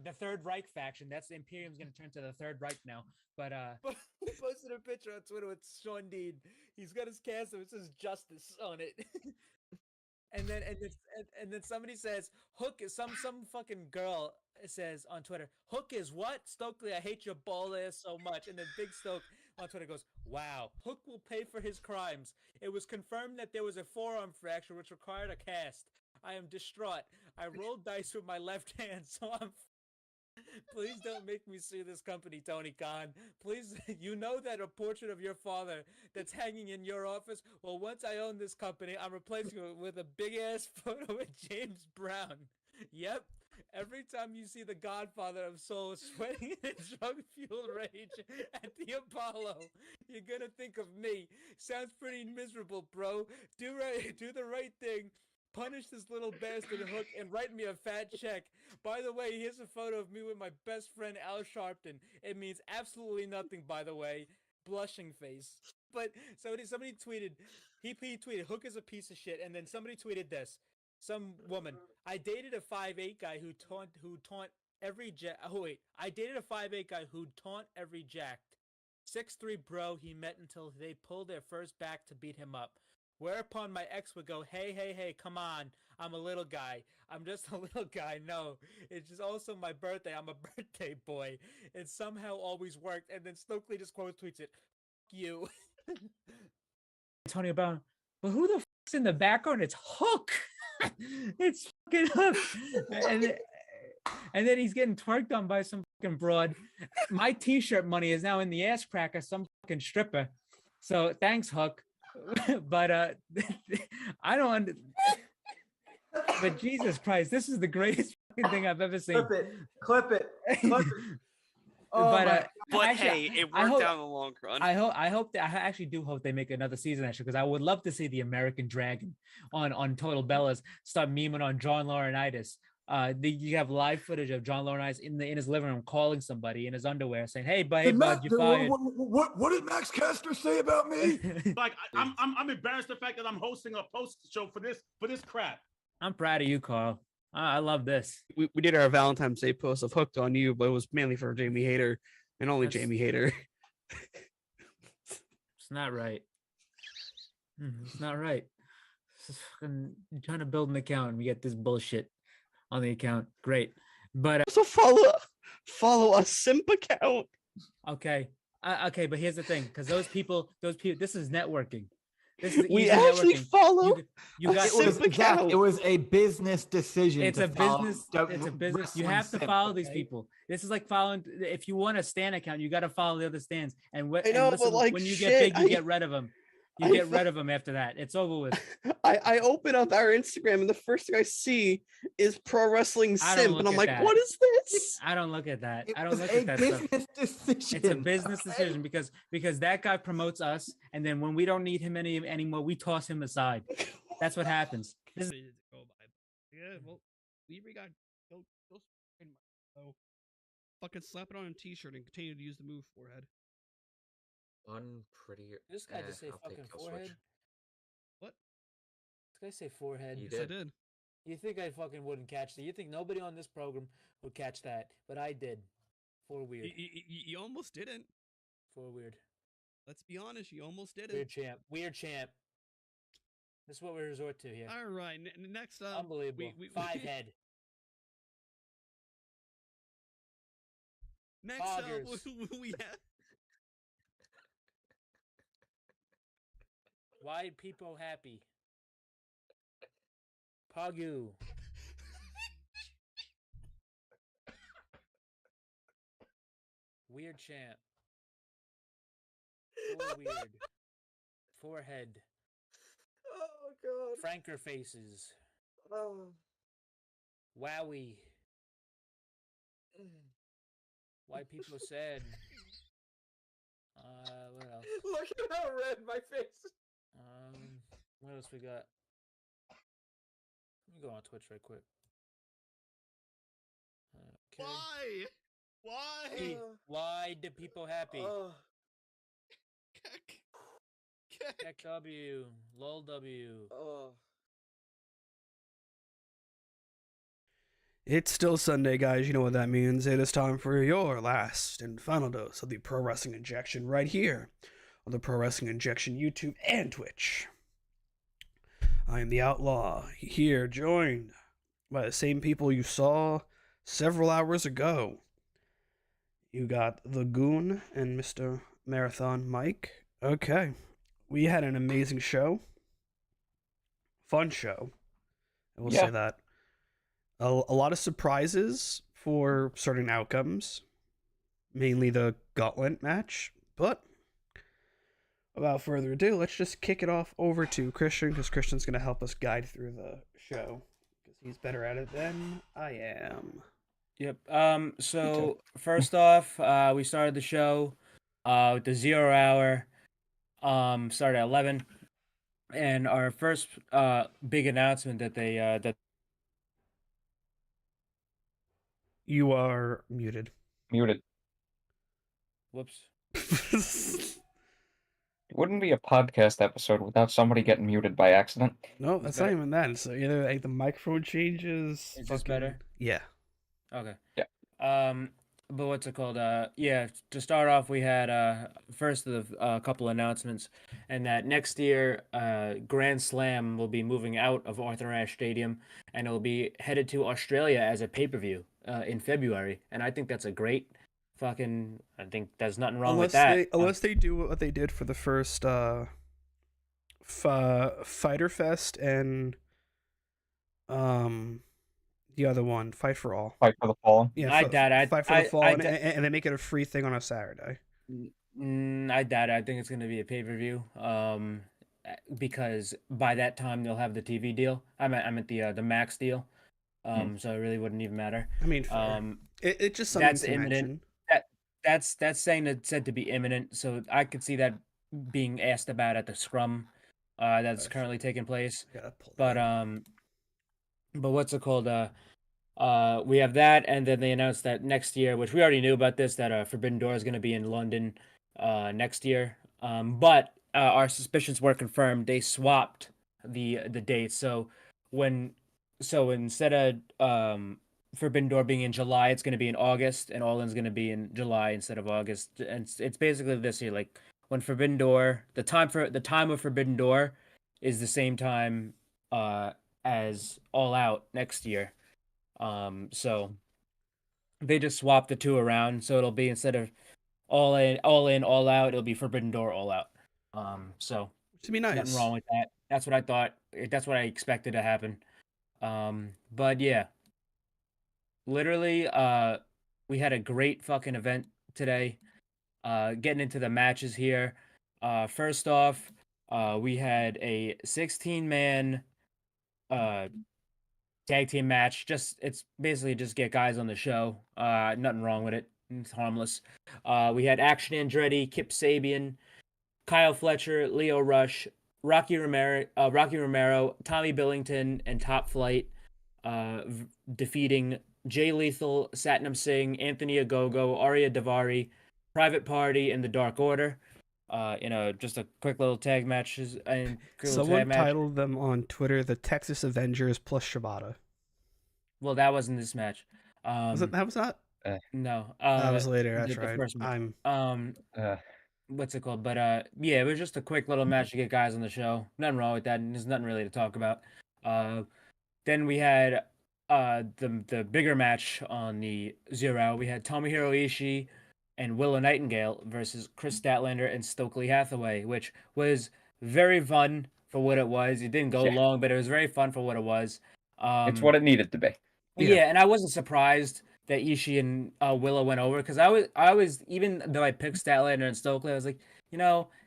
the Third Reich faction. That's the Imperium's going to turn to the Third Reich now. But he posted a picture on Twitter with Sean Dean. He's got his castle. It says "Justice" on it. And then somebody says Hook is some fucking girl says on Twitter, Hook is what? Stokely, I hate your bald ass so much. And then Big Stoke on Twitter goes, wow, Hook will pay for his crimes. It was confirmed that there was a forearm fracture which required a cast. I am distraught. I rolled dice with my left hand, so I'm please don't make me sue this company, Tony Khan. Please, you know that a portrait of your father that's hanging in your office? Well, once I own this company, I'm replacing it with a big-ass photo of James Brown. Yep. Every time you see the Godfather of Soul sweating in a drug-fueled rage at the Apollo, you're gonna think of me. Sounds pretty miserable, bro. Do the right thing. Punish this little bastard Hook and write me a fat check. By the way, here's a photo of me with my best friend Al Sharpton. It means absolutely nothing, by the way. Blushing face. But somebody tweeted, he tweeted, Hook is a piece of shit. And then somebody tweeted this. Some woman, I dated a 5'8" guy who taunt every jack. Oh wait, I dated a 5'8" guy who taunt every jacked. 6'3" bro he met until they pulled their first back to beat him up. Whereupon my ex would go, hey, come on. I'm a little guy. I'm just a little guy. No, it's just also my birthday. I'm a birthday boy. It somehow always worked. And then Stokely just quote tweets it. Fuck you. Antonio Brown, but who the fuck's in the background? It's Hook. It's fucking Hook. And then he's getting twerked on by some fucking broad. My t-shirt money is now in the ass crack of some fucking stripper. So thanks, Hook. But I don't. But Jesus Christ, this is the greatest fucking thing I've ever seen. Clip it. Oh, but actually, hey, it worked out in the long run. I actually do hope they make another season actually, because I would love to see the American Dragon on Total Bellas start memeing on John Laurinaitis. You have live footage of John Laurinaitis in his living room calling somebody in his underwear saying, "Hey, bud, you fired." What did Max Caster say about me? Like I'm embarrassed the fact that I'm hosting a post show for this crap. I'm proud of you, Carl. I love this. We did our Valentine's Day post of Hooked on You, but it was mainly for Jamie Hayter and only Jamie Hayter. It's not right. It's not right. I'm trying to build an account and we get this bullshit on the account. Great. But also follow a simp account. Okay. Okay, but here's the thing, because those people, this is networking. This is we actually networking. follow. You got it was a business decision. It's a business. You have to follow these people. This is like following. If you want a stan account, you got to follow the other stans. And when you get big, you get rid of them. You get rid of them after that. It's over with. I open up our Instagram and the first thing I see is Pro Wrestling Simp, and I'm like, what is this? I don't look at that. I don't look at that stuff. Decision. It's a business decision because that guy promotes us, and then when we don't need him anymore, we toss him aside. That's what happens. Yeah, well, we got go so fucking slap it on a t-shirt and continue to use the move forehead. Unprettier. This guy just say fucking forehead. Switch. What? This guy say forehead. Yes, I did. You think I fucking wouldn't catch that? You think nobody on this program would catch that? But I did. For weird. You almost didn't. For weird. Let's be honest. You almost didn't. Weird champ. This is what we resort to here. All right. Next up. Unbelievable. Five head. Next up, we have. Why people happy? Pagu. Weird champ. Weird. Forehead. Oh god. Franker faces. Oh. Wowie. Why people sad? What else? Look at how red my face is. What else we got? Let me go on Twitch right quick. Okay. Why? Why do people happy? Keck W. LOL W. It's still Sunday, guys. You know what that means. It is time for your last and final dose of the Pro Wrestling Injection right here on the Pro Wrestling Injection YouTube and Twitch. I am the Outlaw, here joined by the same people you saw several hours ago. You got the Goon and Mr. Marathon Mike. Okay, we had an amazing show. Fun show. I will say that. A lot of surprises for certain outcomes, mainly the gauntlet match. But without further ado, let's just kick it off over to Christian, because Christian's going to help us guide through the show, because he's better at it than I am. Yep. So first off, we started the show with the 0 hour. Started at 11, and our first big announcement that they that You are muted. Muted. whoops. It wouldn't be a podcast episode without somebody getting muted by accident. No, that's not even that. So either like the microphone changes. Is this better? Yeah. Okay. Yeah. But what's it called? Yeah. To start off, we had first of the couple announcements, and that next year, Grand Slam will be moving out of Arthur Ashe Stadium, and it'll be headed to Australia as a pay-per-view in February. And I think that's a great fucking. I think there's nothing wrong with that. Unless they do what they did for the first Fighter Fest and the other one, Fight for All. Fight for the Fallen. Yeah, I doubt it. Fight for the Fallen, and they make it a free thing on a Saturday. I doubt it. I think it's going to be a pay-per-view. Because by that time they'll have the TV deal. I'm at the Max deal. So it really wouldn't even matter. I mean, it's just something that's to imminent. mention. That's saying it's said to be imminent. So I could see that being asked about at the scrum that's currently taking place. But what's it called? We have that, and then they announced that next year, which we already knew about this, that Forbidden Door is going to be in London next year. But our suspicions were confirmed. They swapped the dates. So instead of Forbidden Door being in July, it's going to be in August, and All In's going to be in July instead of August. And it's basically this year, like when Forbidden Door, the time of Forbidden Door is the same time as All Out next year. So they just swapped the two around, so it'll be instead of All In, All Out, it'll be Forbidden Door, All Out. So to be nice. Nothing wrong with that. That's what I thought. That's what I expected to happen. But yeah, literally, we had a great fucking event today. Getting into the matches here. First off, we had a 16-man tag team match. It's basically just get guys on the show. Nothing wrong with it. It's harmless. We had Action Andretti, Kip Sabian, Kyle Fletcher, Leo Rush, Rocky Romero, Tommy Billington, and Top Flight, defeating Jay Lethal, Satnam Singh, Anthony Ogogo, Arya Davari, Private Party, and the Dark Order. Just a quick little tag matches. And someone titled them on Twitter the Texas Avengers plus Shibata. Well, that wasn't this match. That was not? No. That was later. That's the right. First what's it called? But yeah, it was just a quick little match to get guys on the show. Nothing wrong with that, and there's nothing really to talk about. Then we had the bigger match on the 0 hour. We had Tomohiro Ishii and Willow Nightingale versus Chris Statlander and Stokely Hathaway, which was very fun for what it was. It didn't go long, but it was very fun for what it was. It's what it needed to be. Yeah, and I wasn't surprised that Ishii and Willow went over, because I was even though I picked Statlander and Stokely, I was like,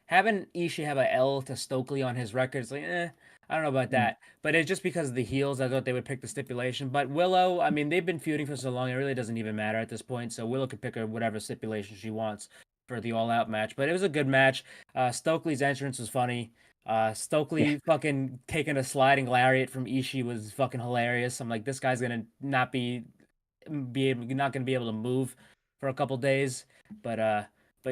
having Ishii have a L to Stokely on his record, it's like, I don't know about that. But it's just because of the heels, I thought they would pick the stipulation. But Willow, I mean, they've been feuding for so long, it really doesn't even matter at this point. So Willow could pick her whatever stipulation she wants for the all-out match. But it was a good match. Stokely's entrance was funny. Stokely fucking taking a sliding lariat from Ishii was fucking hilarious. I'm like, this guy's gonna not be gonna be able to move for a couple days. But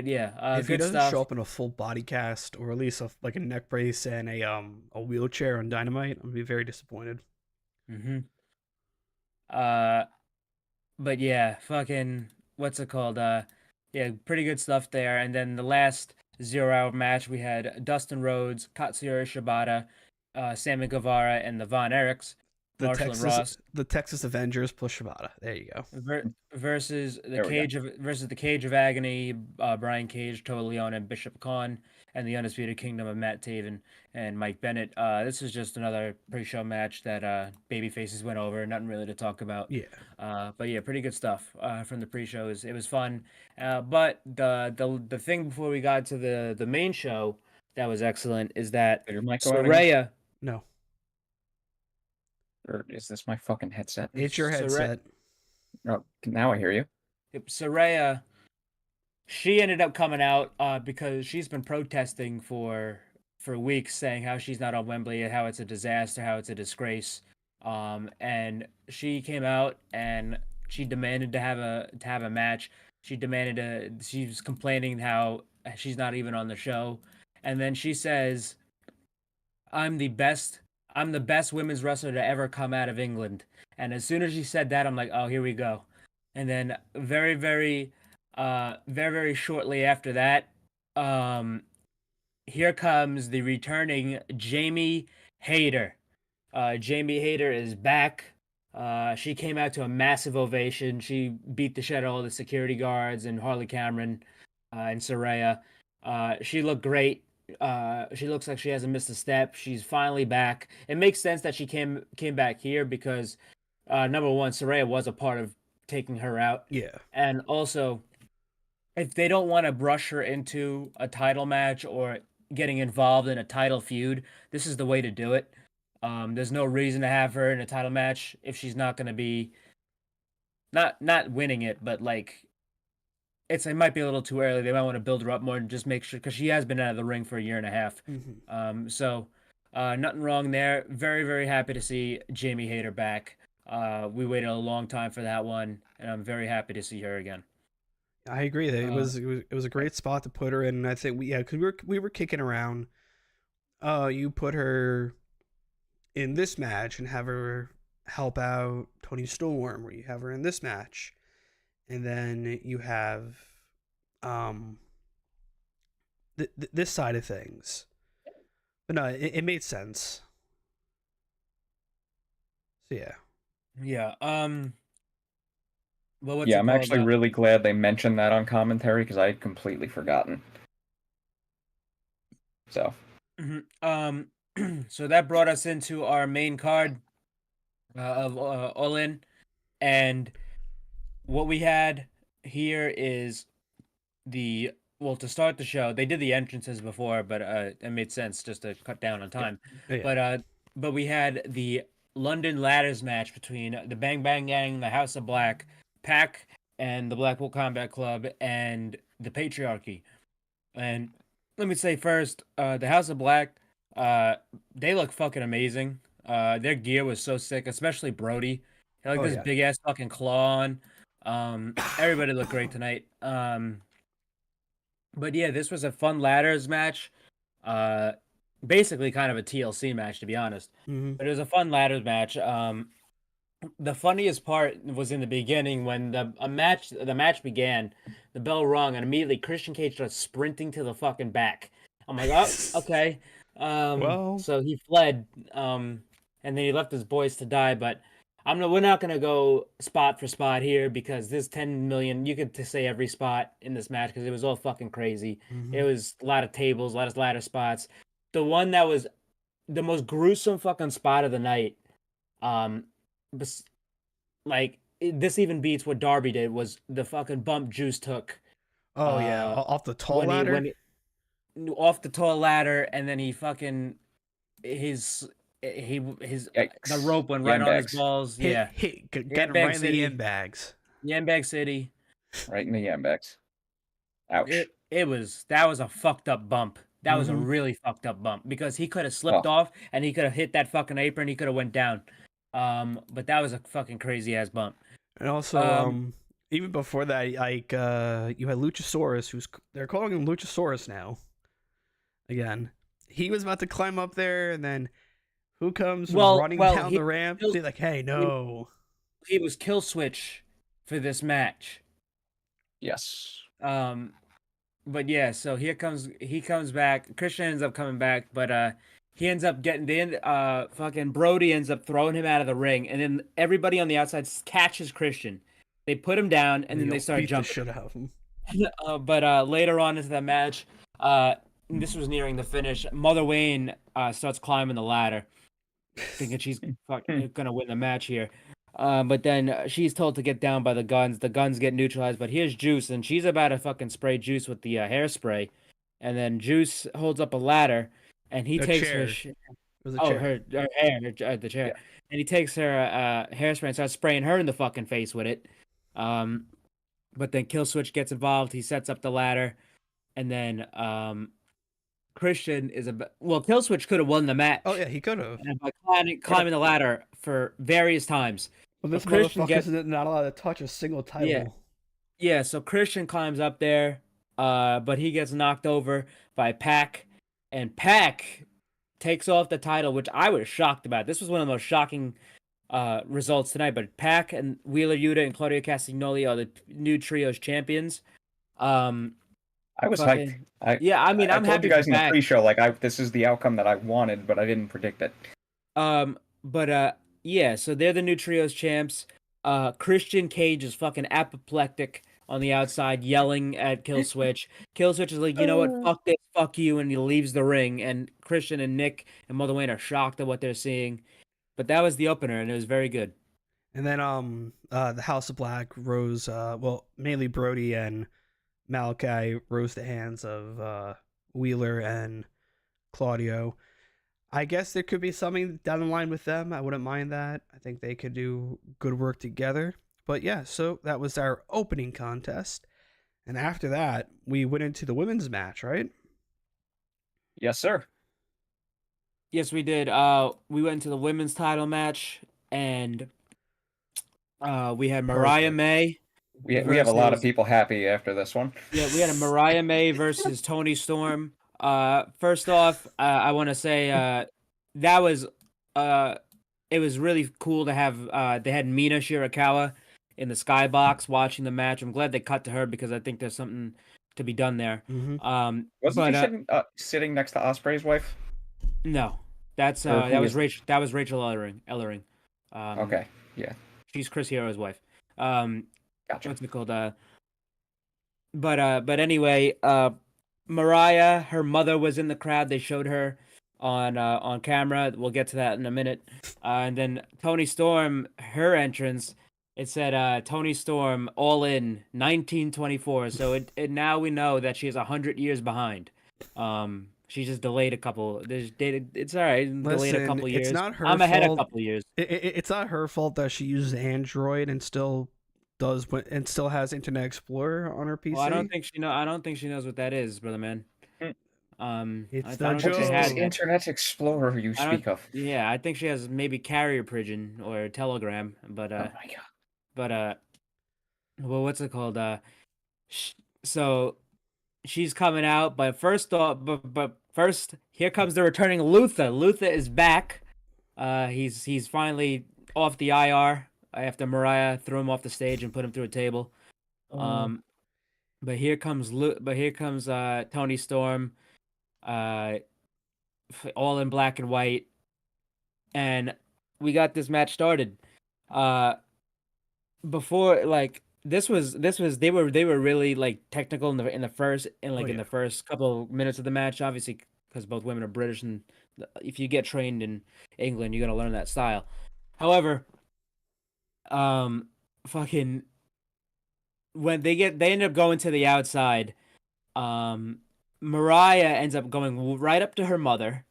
yeah, if he doesn't show up in a full body cast or at least a neck brace and a wheelchair on Dynamite, I'm gonna be very disappointed. but yeah, fucking what's it called? Yeah, pretty good stuff there. And then the last 0 hour match, we had Dustin Rhodes, Katsuyori Shibata, Sammy Guevara, and the Von Erichs, Marshall and Ross The Texas Avengers plus Shibata. There you go. versus the There we Cage of Agony, Brian Cage, Toa Leon, and Bishop Khan, and the Undisputed Kingdom of Matt Taven and Mike Bennett. This is just another pre-show match that baby faces went over. Nothing really to talk about. Yeah. But yeah, pretty good stuff from the pre-shows. It was fun. But the thing before we got to the main show that was excellent is that Did your mic go out again? Saraya. No. Or is this my fucking headset? It's your headset. Oh, now I hear you. Saraya, she ended up coming out because she's been protesting for weeks, saying how she's not on Wembley, how it's a disaster, how it's a disgrace. And she came out and she demanded to have a match. She was complaining how she's not even on the show, and then she says, "I'm the best women's wrestler to ever come out of England." And as soon as she said that, I'm like, oh, here we go. And then very, very shortly after that, here comes the returning Jamie Hayter. Jamie Hayter is back. She came out to a massive ovation. She beat the shit out of all the security guards and Harley Cameron and Saraya. She looked great. She looks like she hasn't missed a step. She's finally back. It makes sense that she came back here because number one, Saraya was a part of taking her out. Yeah. And also, if they don't want to brush her into a title match or getting involved in a title feud, this is the way to do it. There's no reason to have her in a title match if she's not going to be not winning it, but like it might be a little too early. They might want to build her up more and just make sure, because she has been out of the ring for a year and a half. Mm-hmm. So nothing wrong there. Very, very happy to see Jamie Hayter back. We waited a long time for that one, and I'm very happy to see her again. I agree that it was a great spot to put her in. And I think because we were kicking around. You put her in this match and have her help out Tony Storm, or you have her in this match, and then you have this side of things. But no, it made sense. So yeah. Yeah. Well, I'm actually really glad they mentioned that on commentary because I had completely forgotten. So. Mm-hmm. So that brought us into our main card of All In, and what we had here is to start the show. They did the entrances before, but it made sense just to cut down on time. Yeah. But we had the London Ladders match between the Bang Bang Gang, the House of Black, Pac, and the Blackpool Combat Club, and the Patriarchy. And let me say first, the House of Black, they look fucking amazing. Their gear was so sick, especially Brody. He had this big ass fucking claw on. Everybody looked great tonight. But yeah, this was a fun ladders match. Basically kind of a TLC match, to be honest. Mm-hmm. But it was a fun ladders match. The funniest part was in the beginning when the match began, the bell rung, and immediately Christian Cage started sprinting to the fucking back. I'm like, oh, okay. So he fled, and then he left his boys to die. But we're not gonna go spot for spot here because there's 10 million. You could say every spot in this match because it was all fucking crazy. Mm-hmm. It was a lot of tables, a lot of ladder spots. The one that was the most gruesome fucking spot of the night, this even beats what Darby did, was the fucking bump Juice took. Oh yeah, off the tall ladder. Off the tall ladder, and then he fucking the rope went right on his balls. Got him right in the yam bags. Yam bag city. Right in the yam bags. Ouch. That was a fucked up bump. That was a really fucked up bump because he could have slipped off and he could have hit that fucking apron. He could have went down. But that was a fucking crazy ass bump. And also, even before that, like you had Luchasaurus, they're calling him Luchasaurus now. Again, he was about to climb up there, and then who comes running down the ramp? Like, hey, no. He was kill switch for this match. Yes. But yeah, so he comes back. Christian ends up coming back, but he ends up getting fucking Brody ends up throwing him out of the ring, and then everybody on the outside catches Christian. They put him down, and then they start beat jumping. the shit out of him. But later on into the match, this was nearing the finish. Mother Wayne starts climbing the ladder, thinking she's fucking gonna win the match here. But then she's told to get down by the guns. The guns get neutralized, but here's Juice, and she's about to fucking spray Juice with the hairspray. And then Juice holds up a ladder, and he takes chair. her hair, the chair. Yeah. And he takes her hairspray and starts spraying her in the fucking face with it. But then Killswitch gets involved. He sets up the ladder, and then Christian is Killswitch could have won the match. Oh yeah, he could have. And by climbing the ladder for various times. But this Christian motherfucker's not allowed to touch a single title. Yeah, so Christian climbs up there, but he gets knocked over by Pac, and Pac takes off the title, which I was shocked about. This was one of the most shocking results tonight, but Pac and Wheeler Yuta and Claudio Castagnoli are the new trios champions. I was hyped. I'm I told happy you guys for in the Pac. pre-show, this is the outcome that I wanted, but I didn't predict it. Yeah, so they're the new trios champs. Christian Cage is fucking apoplectic on the outside, yelling at Killswitch. Killswitch is like, you know what, fuck this, fuck you, and he leaves the ring. And Christian and Nick and Mother Wayne are shocked at what they're seeing. But that was the opener, and it was very good. And then the House of Black rose, mainly Brody and Malachi rose the hands of Wheeler and Claudio. I guess there could be something down the line with them. I wouldn't mind that. I think they could do good work together. But yeah, so that was our opening contest. And after that, we went into the women's match, right? Yes, sir. Yes, we did. We went into the women's title match, and we had Mariah May. We have a lot of people happy after this one. Yeah, we had a Mariah May versus Toni Storm. First off, I want to say that was it was really cool to have they had Mina Shirakawa in the skybox watching the match. I'm glad they cut to her because I think there's something to be done there. Mm-hmm. Wasn't she sitting next to Osprey's wife? No, that's that was Rachel. That was Rachel Ellering. Okay, yeah, she's Chris Hero's wife. Gotcha. What's it called? But anyway, Mariah, her mother was in the crowd. They showed her on camera. We'll get to that in a minute. And then Toni Storm, her entrance, it said Toni Storm All In 1924. So it now we know that she's 100 years behind. She just delayed a couple. It's all right. Delayed a couple years. It's not her I'm ahead fault. a couple years. It's not her fault that she uses Android and still has Internet Explorer on her PC. Well, I don't think she knows what that is, brother man. It's I the don't think she joke. has What's that. Internet Explorer you speak of? Yeah, I think she has maybe Carrier Pigeon or Telegram, but Oh my god. but well, what's it called? So she's coming out, but first, here comes the returning Luther. Luther is back. He's finally off the IR after Mariah threw him off the stage and put him through a table. But here comes Toni Storm, all in black and white, and we got this match started. Before, like, this was they were really like technical in the first couple of minutes of the match, obviously because both women are British, and if you get trained in England, you're gonna learn that style. However, fucking when they end up going to the outside, Mariah ends up going right up to her mother,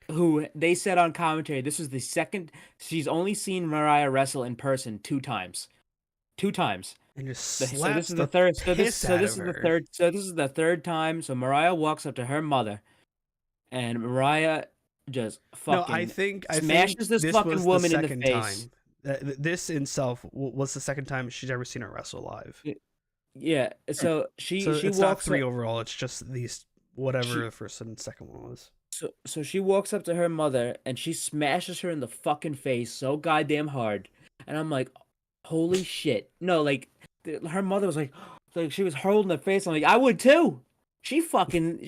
who they said on commentary this was the second she's only seen Mariah wrestle in person two times. And just So slaps this is the third. So this piss out is of the her. third. So this is the third time. So Mariah walks up to her mother, and Mariah just fucking I think smashes this this fucking was woman the in the second face. time. This in itself was the second time she's ever seen her wrestle live. Yeah. So she So it's walks not three up, overall. It's just these whatever the first and second one was. So she walks up to her mother and she smashes her in the fucking face so goddamn hard, and I'm like, holy shit! No, like her mother was like she was holding her face. I'm like, I would too. She fucking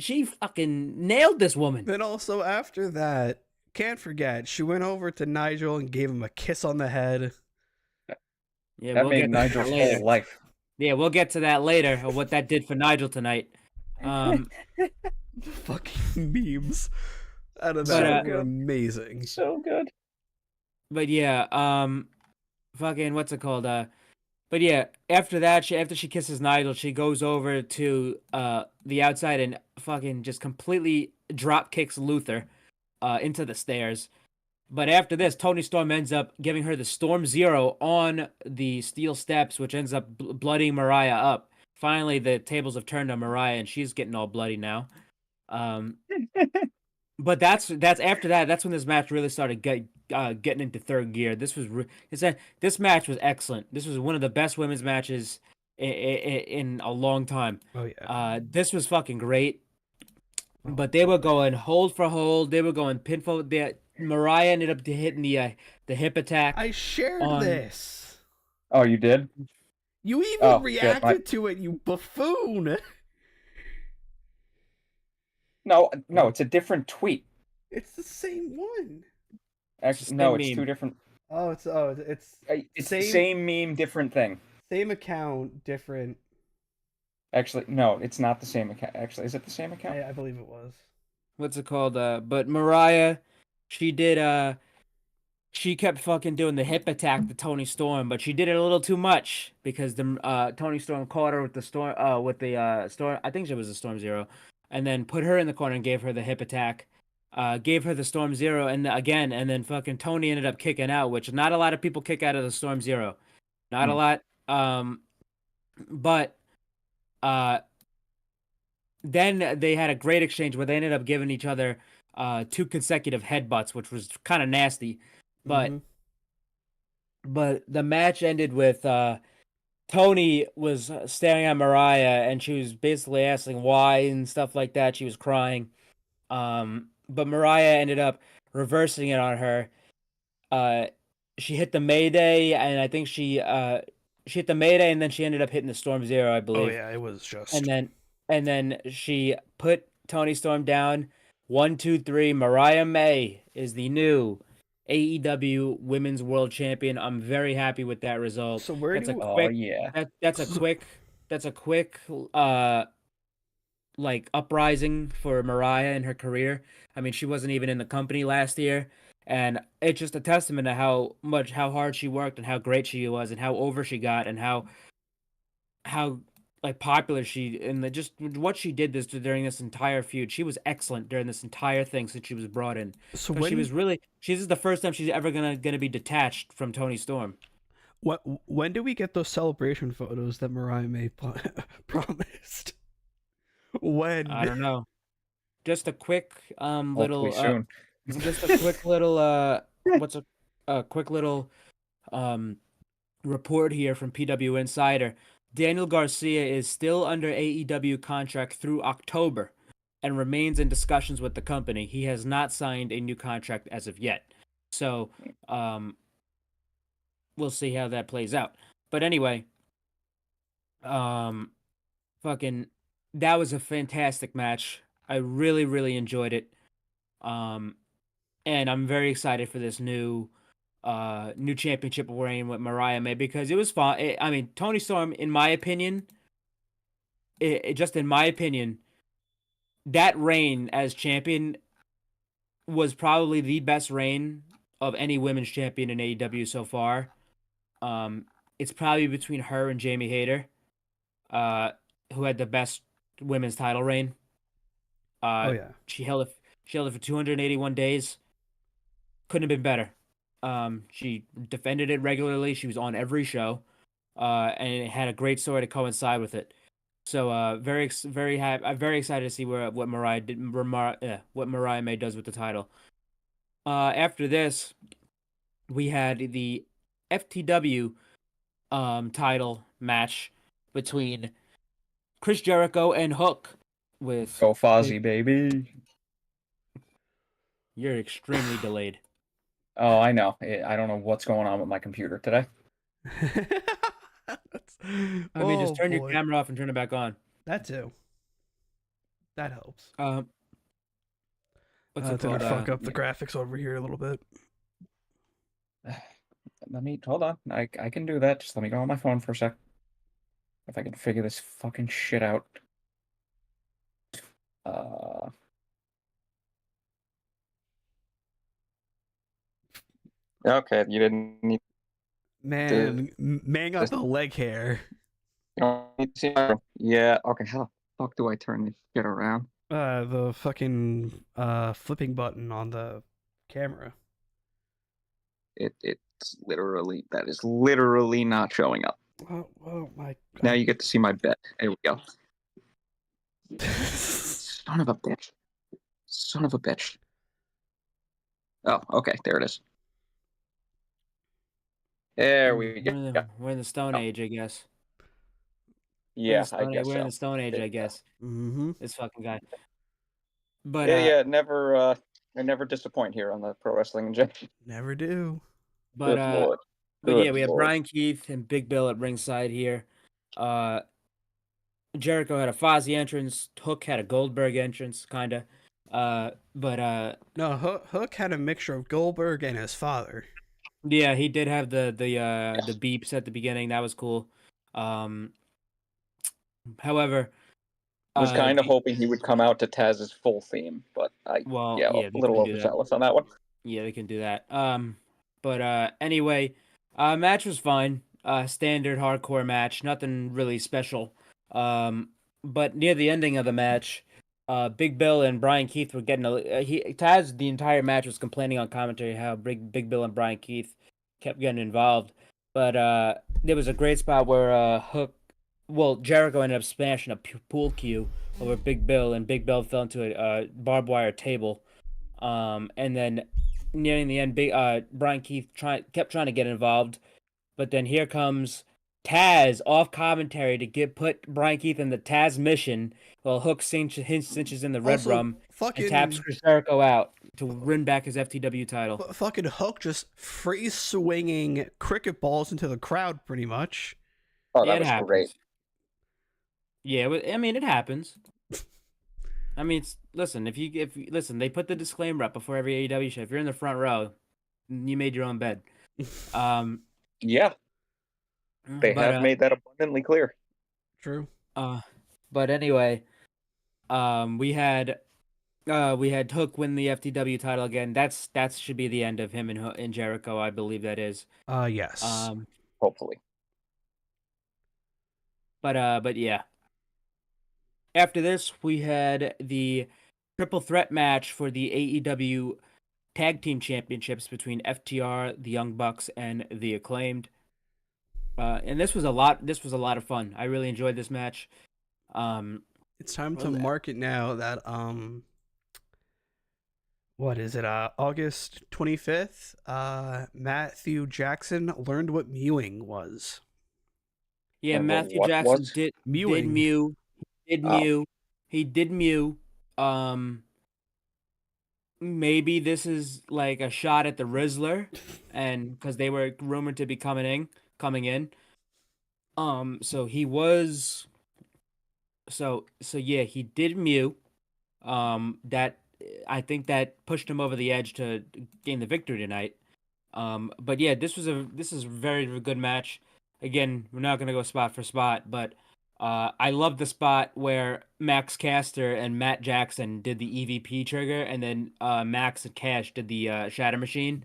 nailed this woman. Then also after that, can't forget, she went over to Nigel and gave him a kiss on the head. Yeah, That we'll made get to that Nigel's later. whole life. Yeah, we'll get to that later. Of what that did for Nigel tonight. The fucking memes out of But, that were amazing. So good. But yeah, fucking what's it called? But yeah, after that, after she kisses Nigel, she goes over to the outside and fucking just completely drop kicks Luther into the stairs. But after this, Tony Storm ends up giving her the Storm Zero on the steel steps, which ends up bloodying Mariah up. Finally, the tables have turned on Mariah, and she's getting all bloody now. But that's after that. That's when this match really started getting into third gear. This match was excellent. This was one of the best women's matches in a long time. Oh yeah. This was fucking great. But they were going hold for hold. They were going pinfall. Mariah ended up hitting the hip attack. I shared this. Oh, you did? You even reacted to it, you buffoon. No, it's a different tweet. It's the same one. Actually, no, it's two different. It's same meme, different thing. Same account, different. Actually, no, it's not the same account. Actually, is it the same account? I believe it was. What's it called? But Mariah, she did. She kept fucking doing the hip attack to Tony Storm, but she did it a little too much because the Tony Storm caught her with the storm. I think it was a Storm Zero, and then put her in the corner and gave her the hip attack. Gave her the Storm Zero, and then fucking Tony ended up kicking out, which not a lot of people kick out of the Storm Zero. Not a lot. But then they had a great exchange where they ended up giving each other 2 consecutive headbutts, which was kind of nasty. But the match ended with Tony was staring at Mariah, and she was basically asking why and stuff like that. She was crying. But Mariah ended up reversing it on her. She hit the Mayday, and I think she hit the Mayday, and then she ended up hitting the Storm Zero, I believe. Oh yeah, it was just. And then she put Tony Storm down. 1, 2, 3. Mariah May is the new AEW Women's World Champion. I'm very happy with that result. So where that's do that's a quick like uprising for Mariah in her career. I mean, she wasn't even in the company last year, and it's just a testament to how hard she worked and how great she was and how over she got and how like popular she and just what she did during this entire feud. She was excellent during this entire thing since she was brought in. So this is the first time she's ever gonna be detached from Tony Storm. When do we get those celebration photos that Mariah May promised? When? I don't know. Just a quick little soon. Just a quick little quick little report here from PW Insider. Daniel Garcia is still under AEW contract through October and remains in discussions with the company. He has not signed a new contract as of yet. So, we'll see how that plays out. But anyway, fucking that was a fantastic match. I really, really enjoyed it. And I'm very excited for this new championship reign with Mariah May because it was fun. I mean, Tony Storm, in my opinion, that reign as champion was probably the best reign of any women's champion in AEW so far. It's probably between her and Jamie Hayter, who had the best women's title reign. She held it for 281 days. Couldn't have been better. She defended it regularly. She was on every show, and it had a great story to coincide with it. So, very happy. I'm very excited to see what Mariah May does with the title. After this, we had the FTW title match between Chris Jericho and Hook. With Go Fozzy, baby. You're extremely delayed. Oh, I know. I don't know what's going on with my computer today. I mean, just turn your boy. camera off and turn it back on. That too. That helps. What's it It's gonna called? fuck up the graphics over here a little bit. Let me hold on. I can do that. Just let me go on my phone for a sec. If I can figure this fucking shit out. Okay, you didn't need. Man, man got the leg hair. You don't need to see my. Yeah. Okay. How the fuck do I turn this shit around? The fucking flipping button on the camera. It's literally that is literally not showing up. Oh my. Now you get to see my bed. There we go. Son of a bitch. Son of a bitch. Oh, okay. There it is. There we go. We're in the Stone Age, I guess. Yeah, I guess we're in so. the Stone Age, I guess. Mm-hmm. This fucking guy. But Yeah. Never. I never disappoint here on the Pro Wrestling Injection. Never do. But Good Lord. but yeah, we have Lord. Brian Keith and Big Bill at ringside here. Jericho had a Fozzy entrance. Hook had a Goldberg entrance, kinda. But No, Hook had a mixture of Goldberg and his father. yeah, he did have the beeps at the beginning. That was cool. However, Was kind of hoping he would come out to Taz's full theme, but a they little can do that. overzealous on that one. Yeah, they can do that. But anyway, match was fine. Standard hardcore match, nothing really special. But near the ending of the match, Big Bill and Brian Keith were getting Taz the entire match was complaining on commentary how Big Bill and Brian Keith kept getting involved. But there was a great spot where Jericho ended up smashing a pool cue over Big Bill, and Big Bill fell into a barbed wire table. And then nearing the end, Brian Keith kept trying to get involved, but then here comes Taz off commentary to put Brian Keith in the Taz mission, while Hook cinches in the red Also, rum fucking and taps Chris Jericho out to win back his FTW title. Fucking Hook just free swinging cricket balls into the crowd, pretty much. Oh, that was great. Yeah, it happens. I mean, listen, listen, they put the disclaimer up before every AEW show. If you're in the front row, you made your own bed. Yeah. They have made that abundantly clear. True. But anyway, we had Hook win the FTW title again. That should be the end of him and Jericho. I believe that is. Yes. Hopefully. But yeah. After this, we had the triple threat match for the AEW Tag Team Championships between FTR, the Young Bucks, and the Acclaimed. And this was a lot of fun. I really enjoyed this match. It's time to mark it now that what is it? August 25th. Matthew Jackson learned what mewing was. Yeah, Matthew Jackson did mew. He did mew. Maybe this is like a shot at the Rizzler, and because they were rumored to be coming in. So he was. So yeah, he did mew. That I think that pushed him over the edge to gain the victory tonight. But yeah, this is a very good match. Again, we're not gonna go spot for spot, but I love the spot where Max Caster and Matt Jackson did the EVP trigger, and then Max and Cash did the Shatter Machine,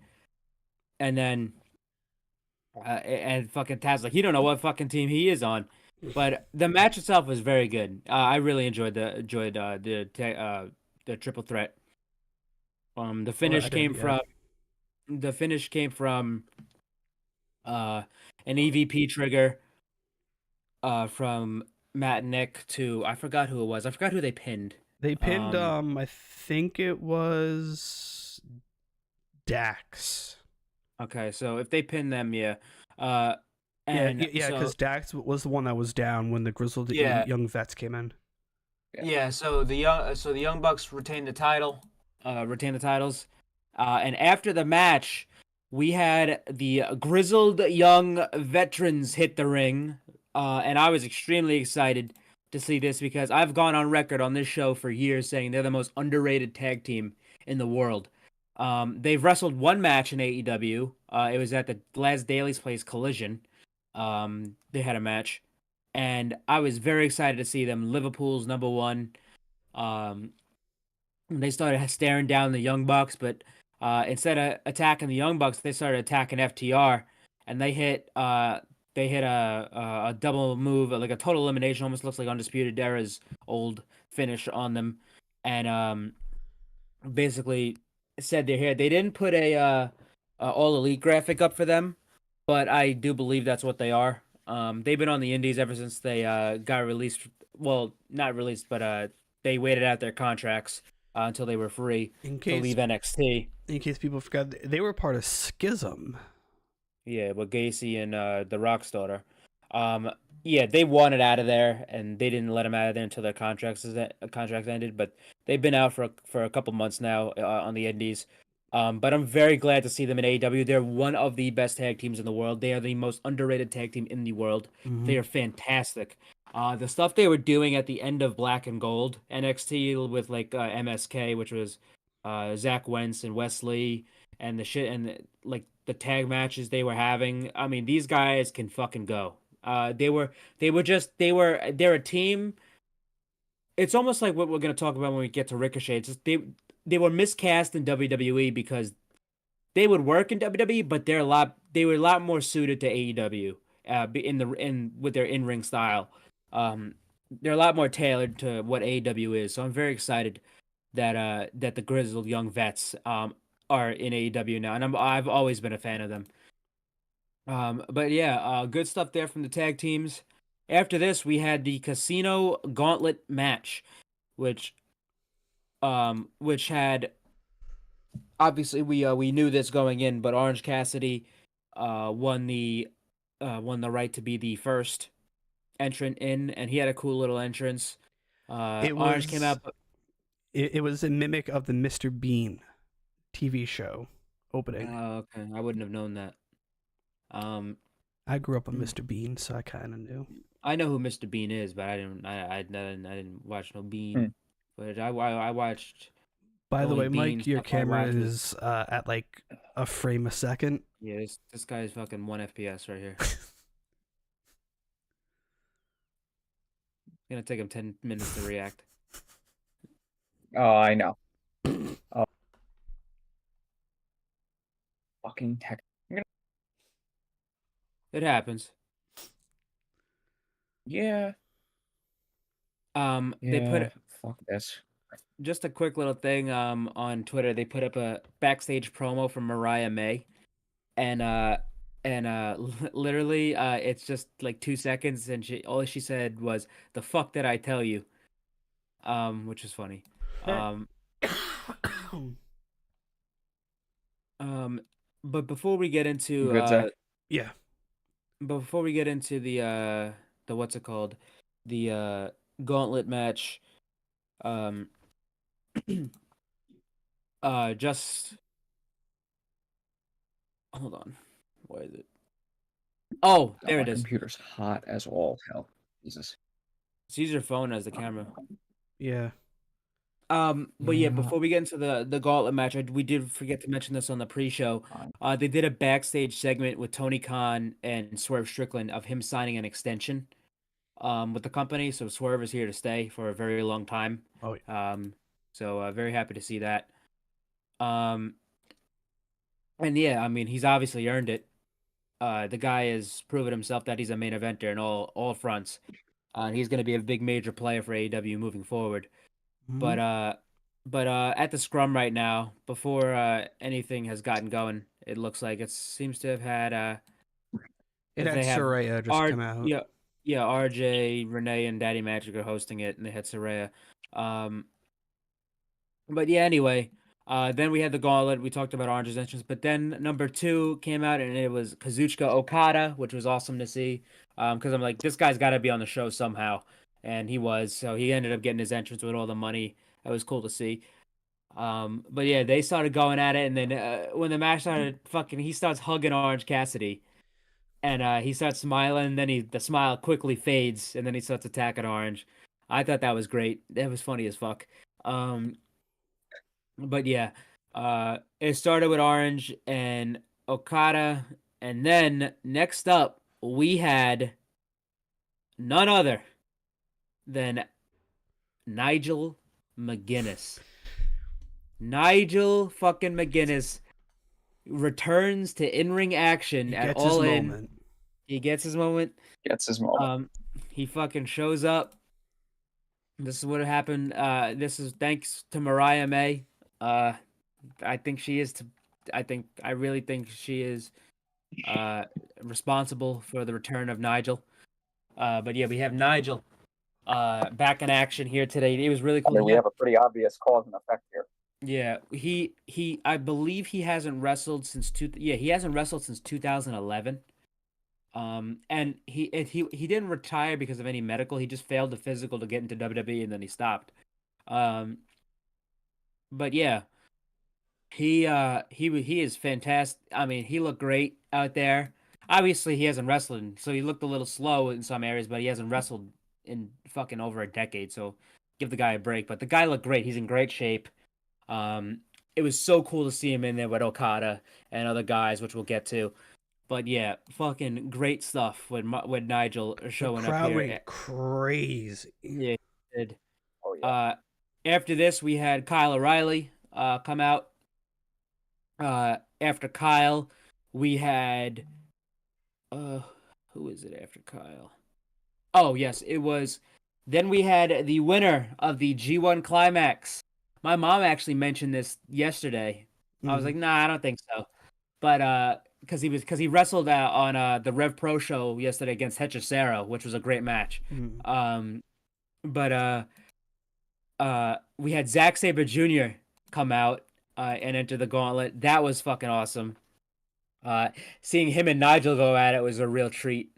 and then and fucking Taz like he don't know what fucking team he is on, but the match itself was very good. I really enjoyed the triple threat. The finish came from an EVP trigger from Matt and Nick to I forgot who it was. I forgot who they pinned. They pinned I think it was Dax. Okay, so if they pinned them, yeah. Because Dax was the one that was down when the Grizzled Young Vets came in. Yeah, so the Young Bucks retained the titles. And after the match, we had the grizzled young veterans hit the ring, and I was extremely excited to see this because I've gone on record on this show for years saying they're the most underrated tag team in the world. They've wrestled one match in AEW. It was at the last Daily's Place Collision. They had a match, and I was very excited to see them. Liverpool's number one. Um, they started staring down the Young Bucks, but instead of attacking the Young Bucks, they started attacking FTR, and they hit a double move, like a total elimination, almost looks like Undisputed Era's old finish on them, and basically said they're here. They didn't put a all elite graphic up for them, but I do believe that's what they are. They've been on the Indies ever since they got released. Well, not released, but they waited out their contracts until they were free to leave NXT. In case people forgot, they were part of Schism. Yeah, with Gacy and the Rock's daughter. Yeah, they wanted out of there, and they didn't let them out of there until their contracts ended. But they've been out for a couple months now on the Indies. But I'm very glad to see them in AEW. They're one of the best tag teams in the world. They are the most underrated tag team in the world. Mm-hmm. They are fantastic. The stuff they were doing at the end of Black and Gold NXT with like MSK, which was Zach Wentz and Wesley, and the shit and like the tag matches they were having. I mean, these guys can fucking go. They're a team. It's almost like what we're gonna talk about when we get to Ricochet. It's just they were miscast in WWE because they would work in WWE, but they were a lot more suited to AEW. With their in-ring style. They're a lot more tailored to what AEW is. So I'm very excited that the grizzled young vets are in AEW now, and I've always been a fan of them. But yeah, good stuff there from the tag teams. After this, we had the Casino Gauntlet match, which had obviously we knew this going in, but Orange Cassidy won the right to be the first entrant in, and he had a cool little entrance. Orange came out. It was a mimic of the Mr. Bean TV show opening. Oh, okay. I wouldn't have known that. I grew up on Mr. Bean, so I kind of knew. I know who Mr. Bean is, but I didn't watch no Bean. But I watched. By the way, Bean Mike, your stuff I camera watched is at like a frame a second. Yeah, this guy is fucking 1 FPS right here. It's gonna take him 10 minutes to react. Oh, I know. Oh. Fucking tech. It happens. Yeah. They put fuck this. just a quick little thing on Twitter. They put up a backstage promo from Mariah May, and literally it's just like 2 seconds, and all she said was, "The fuck did I tell you?" Which is funny. But before we get into yeah, before we get into the what's it called, the gauntlet match, just hold on, where is it? Oh, there it is. Computer's hot as all hell. Jesus. Just use your phone as the camera. Yeah. But yeah, before we get into the gauntlet match, we did forget to mention this on the pre-show. They did a backstage segment with Tony Khan and Swerve Strickland of him signing an extension with the company. So Swerve is here to stay for a very long time. Oh, yeah. So very happy to see that. And yeah, I mean, he's obviously earned it. The guy has proven himself that he's a main eventer in all fronts. He's going to be a big major player for AEW moving forward. Mm-hmm. But at the scrum right now, before anything has gotten going, it looks like it seems to have had it had Saraya just come out. Yeah, RJ, Renee, and Daddy Magic are hosting it, and they had Saraya. But yeah, anyway, then we had the gauntlet. We talked about Orange's entrance, but then number 2 came out, and it was Kazuchika Okada, which was awesome to see. Because I'm like, this guy's got to be on the show somehow. And he was, so he ended up getting his entrance with all the money. That was cool to see. But yeah, they started going at it, and then when the match started, he starts hugging Orange Cassidy, and he starts smiling, and then the smile quickly fades, and then he starts attacking Orange. I thought that was great. That was funny as fuck. But yeah, it started with Orange and Okada, and then next up we had none other than Nigel McGuinness. Nigel fucking McGuinness returns to in-ring action He at gets his All In. moment. He gets his moment. Gets his moment. He fucking shows up. This is what happened. This is thanks to Mariah May. I think she is. I really think she is responsible for the return of Nigel. But yeah, we have Nigel back in action here today. It was really I cool. mean, we have a pretty obvious cause and effect here. Yeah, he. I believe he hasn't wrestled since he hasn't wrestled since 2011. And he didn't retire because of any medical. He just failed the physical to get into WWE, and then he stopped. But yeah, he is fantastic. I mean, he looked great out there. Obviously, he hasn't wrestled, so he looked a little slow in some areas, but he hasn't wrestled in fucking over a decade. So give the guy a break. But the guy looked great. He's in great shape. It was so cool to see him in there with Okada and other guys, which we'll get to. But yeah, fucking great stuff with Nigel showing The crowd up here. went crazy. Yeah, he did. Oh yeah. After this, we had Kyle O'Reilly come out. After Kyle, we had who is it after Kyle? Oh yes, it was. Then we had the winner of the G1 Climax. My mom actually mentioned this yesterday. I was like, nah, I don't think so. But because he wrestled on the Rev Pro show yesterday against Hechicero, which was a great match. But we had Zack Sabre Jr. come out and enter the gauntlet. That was fucking awesome. Seeing him and Nigel go at it was a real treat.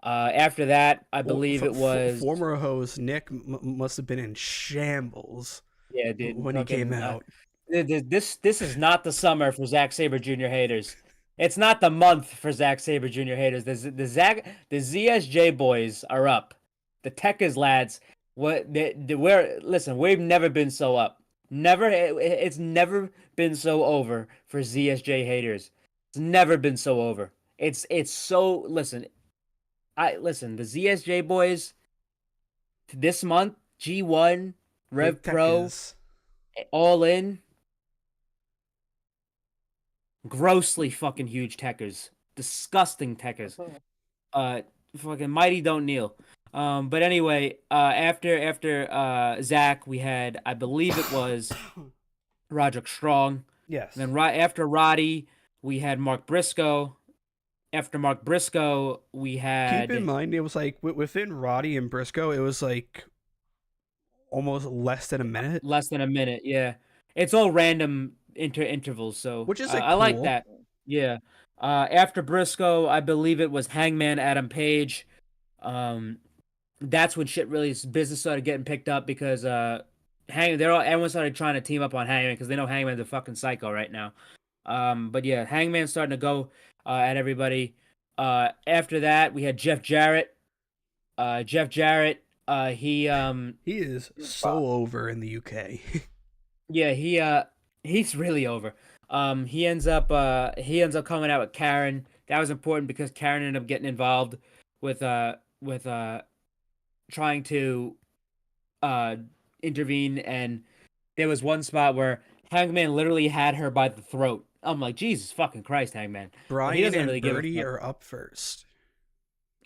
After that, I believe it was former host Nick must have been in shambles. Yeah, dude. When he came out. This is not the summer for Zack Sabre Jr. haters. It's not the month for Zack Sabre Jr. haters. The ZSJ boys are up. The Techers lads, listen, we've never been so up. It's never been so over for ZSJ haters. It's never been so over. It's so listen. The ZSJ boys this month, G1, Rev Pro, All In. Grossly fucking huge techers. Disgusting techers. Fucking mighty don't kneel. But anyway, after Zach, we had, I believe it was Roderick Strong. Yes. And then after Roddy, we had Mark Briscoe. After Mark Briscoe, we had... Keep in mind, it was like, within Roddy and Briscoe, it was like almost less than a minute. Less than a minute, yeah. It's all random intervals, so... Which is cool. I like that. Yeah. After Briscoe, I believe it was Hangman Adam Page. That's when shit really business started getting picked up because everyone started trying to team up on Hangman because they know Hangman's a fucking psycho right now. But yeah, Hangman's starting to go at everybody. After that, we had Jeff Jarrett. Jeff Jarrett, he is so over in the UK. Yeah, he's really over. He ends up coming out with Karen. That was important because Karen ended up getting involved with trying to intervene, and there was one spot where Hangman literally had her by the throat. I'm like, Jesus fucking Christ, Hangman. Brian and Birdie are up first.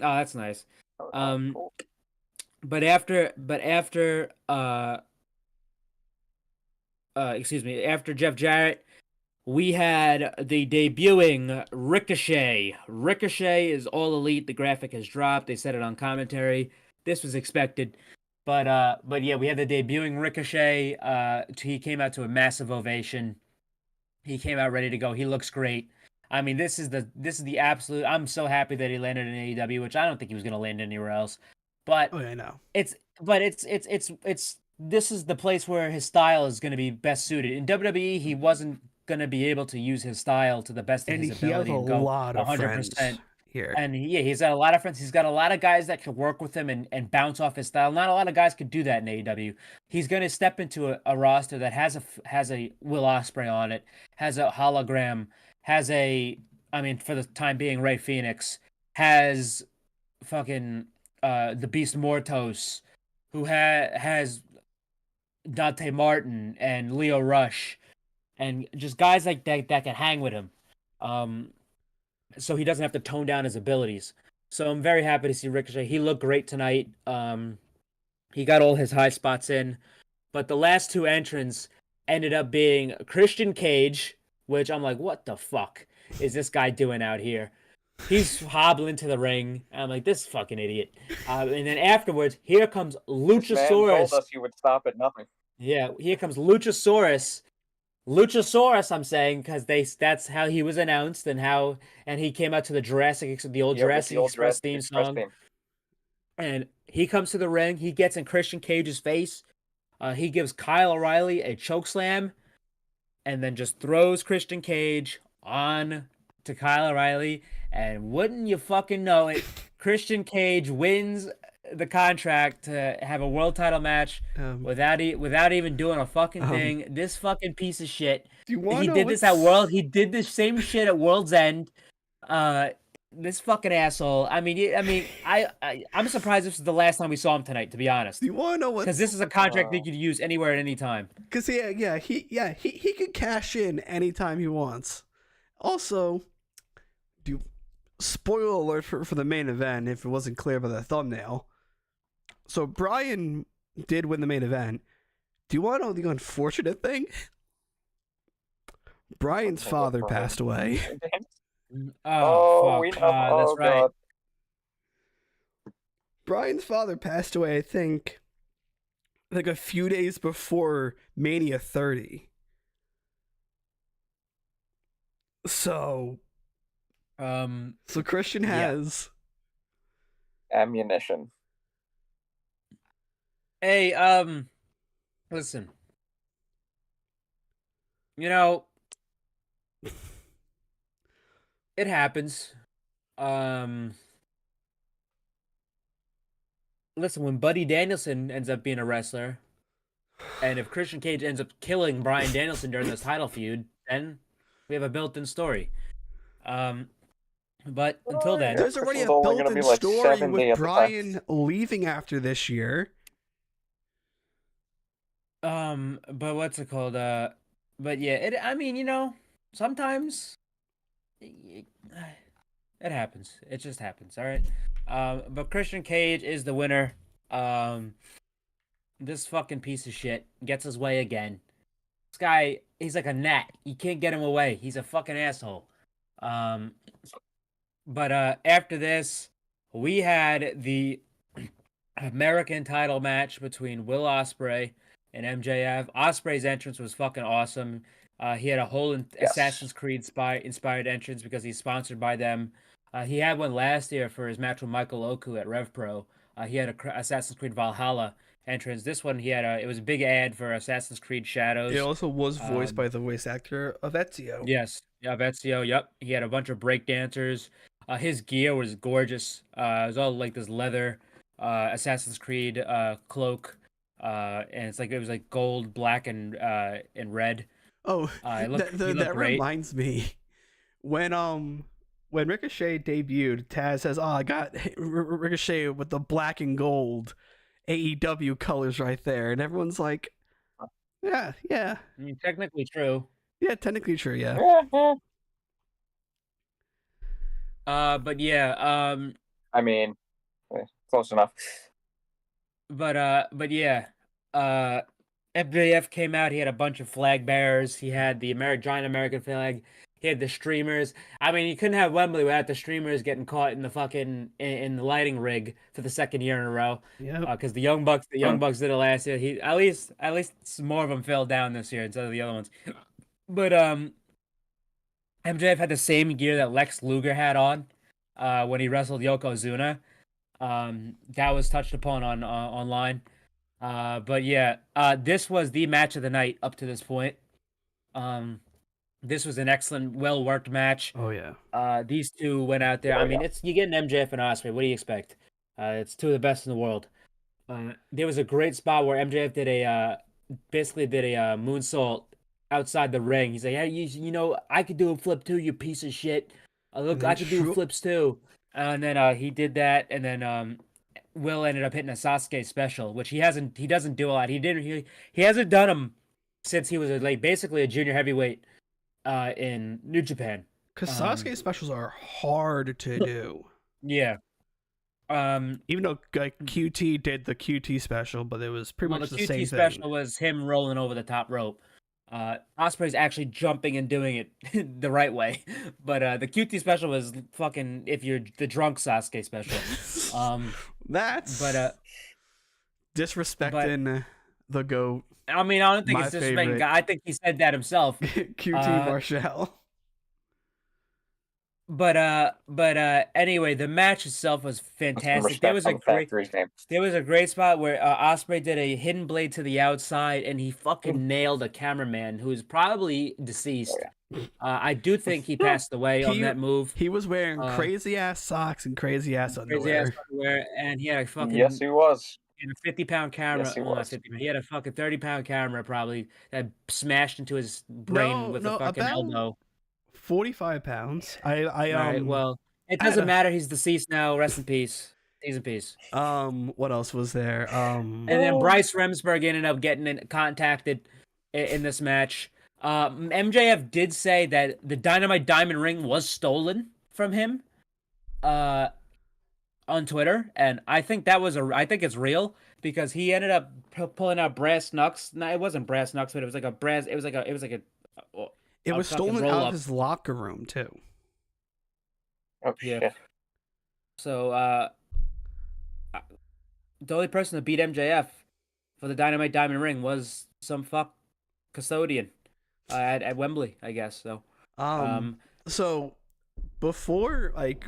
Oh, that's nice. Cool. But after after Jeff Jarrett, we had the debuting Ricochet. Ricochet is all elite. The graphic has dropped. They said it on commentary. This was expected. But yeah, we had the debuting Ricochet. He came out to a massive ovation. He came out ready to go. He looks great. I mean, this is the absolute. I'm so happy that he landed in AEW, which I don't think he was going to land anywhere else. But I know. It's this is the place where his style is going to be best suited. In WWE, he wasn't going to be able to use his style to the best of And his he has ability a and go lot of 100%. friends here. And yeah, he's got a lot of friends. He's got a lot of guys that could work with him and bounce off his style. Not a lot of guys could do that in AEW. He's going to step into a roster that has a Will Ospreay on it, has a hologram, has for the time being, Ray Phoenix, has fucking the Beast Mortos, who has Dante Martin and Leo Rush, and just guys like that can hang with him. So he doesn't have to tone down his abilities. So I'm very happy to see Ricochet. He looked great tonight. He got all his high spots in, but the last two entrants ended up being Christian Cage, which I'm like, what the fuck is this guy doing out here? He's hobbling to the ring. I'm like, this fucking idiot. And then afterwards, here comes This man told Luchasaurus. us he would stop at nothing. Yeah, here comes Luchasaurus. Luchasaurus, I'm saying, because that's how he was announced, and he came out to the old Yeah, with Jurassic the old Express Jurassic theme Express song. theme. And he comes to the ring. He gets in Christian Cage's face. He gives Kyle O'Reilly a choke slam, and then just throws Christian Cage on to Kyle O'Reilly. And wouldn't you fucking know it, Christian Cage wins the contract to have a world title match without even doing a fucking thing. This fucking piece of shit. Do you want He to did this at World. He did this same shit at World's End. This fucking asshole. I'm surprised this is the last time we saw him tonight. To be honest, Do you want to know what? because this is a contract he could use anywhere at any time. Because he could cash in anytime he wants. Also, spoiler alert for the main event if it wasn't clear by the thumbnail. So Brian did win the main event. Do you want to know the unfortunate thing? Brian's father passed away. Oh, we fuck. know. That's Oh, right. God. Brian's father passed away, I think, like a few days before Mania 30. So Christian has Ammunition. Hey, listen. You know, it happens. Listen, when Buddy Danielson ends up being a wrestler, and if Christian Cage ends up killing Bryan Danielson during this title feud, then we have a built-in story. But until then, there's already a Christian's only gonna built-in be like story 70 with at the time. Brian leaving after this year. but what's it called? But yeah, sometimes it happens. It just happens. All right. But Christian Cage is the winner. This fucking piece of shit gets his way again. This guy, he's like a gnat. You can't get him away. He's a fucking asshole. But after this, we had the American title match between Will Ospreay and MJF. Ospreay's entrance was fucking awesome. He had a whole Assassin's Creed inspired entrance because he's sponsored by them. He had one last year for his match with Michael Oku at Rev Pro. He had a Assassin's Creed Valhalla entrance. This one, it was a big ad for Assassin's Creed Shadows. It also was voiced by the voice actor of Ezio. Yes, yeah, Ezio. Yep, he had a bunch of break dancers. His gear was gorgeous. It was all like this leather Assassin's Creed cloak, and it was like gold, black, and red. Oh, He looked that great. reminds me when Ricochet debuted, Taz says, "Oh, I got Ricochet with the black and gold AEW colors right there," and everyone's like, "Yeah, yeah." I mean, technically true. Yeah, technically true. Yeah. But yeah. I mean, close enough. But yeah. MJF came out. He had a bunch of flag bearers. He had the giant American flag. He had the streamers. I mean, you couldn't have Wembley without the streamers getting caught in the fucking in the lighting rig for the second year in a row. Yeah. Because the Young Bucks did it last year. He at least more of them fell down this year instead of the other ones. But MJF had the same gear that Lex Luger had on when he wrestled Yokozuna. That was touched upon on online. But yeah, this was the match of the night up to this point. This was an excellent, well worked match. Oh yeah. These two went out there. I mean, it's you get an MJF and Osprey. What do you expect? It's two of the best in the world. There was a great spot where MJF did a basically did a moonsault outside the ring. He's like, "Hey, you know, I could do a flip too, you piece of shit. Look, then I could do shoo- flips too." And then he did that, and then Will ended up hitting a Sasuke special, which he doesn't do a lot. He hasn't done them since he was like basically a junior heavyweight in New Japan. Because Sasuke specials are hard to do. Yeah. Even though like QT did the QT special, but it was pretty much the the QT same special thing. was him rolling over the top rope. Osprey's actually jumping and doing it the right way, but the QT special was fucking if you're the drunk Sasuke special. That's disrespecting the GOAT. I mean, I don't think My it's disrespecting. favorite. I think he said that himself. QT Marshall. But anyway, the match itself was fantastic. There was a great spot where Osprey did a hidden blade to the outside, and he fucking nailed a cameraman who is probably deceased. I do think he passed away on that move. He was wearing crazy ass socks and crazy ass underwear. And he had a fucking Yes, he was. He had a 50-pound camera. Yes, he well, not was. 50, he had a fucking 30-pound camera probably that smashed into his brain with a fucking elbow. 45 pounds. Right, well, it doesn't matter. He's deceased now. Rest in peace. He's in peace. What else was there? And then Bryce Remsburg ended up getting contacted in this match. MJF did say that the Dynamite Diamond Ring was stolen from him on Twitter, and I think I think it's real because he ended up pulling out brass knucks. No, it wasn't brass knucks, but it was like a brass. It was like a. It was stolen out of his locker room too. Oh shit! Yeah. So the only person to beat MJF for the Dynamite Diamond Ring was some fuck custodian at Wembley, I guess. So so before like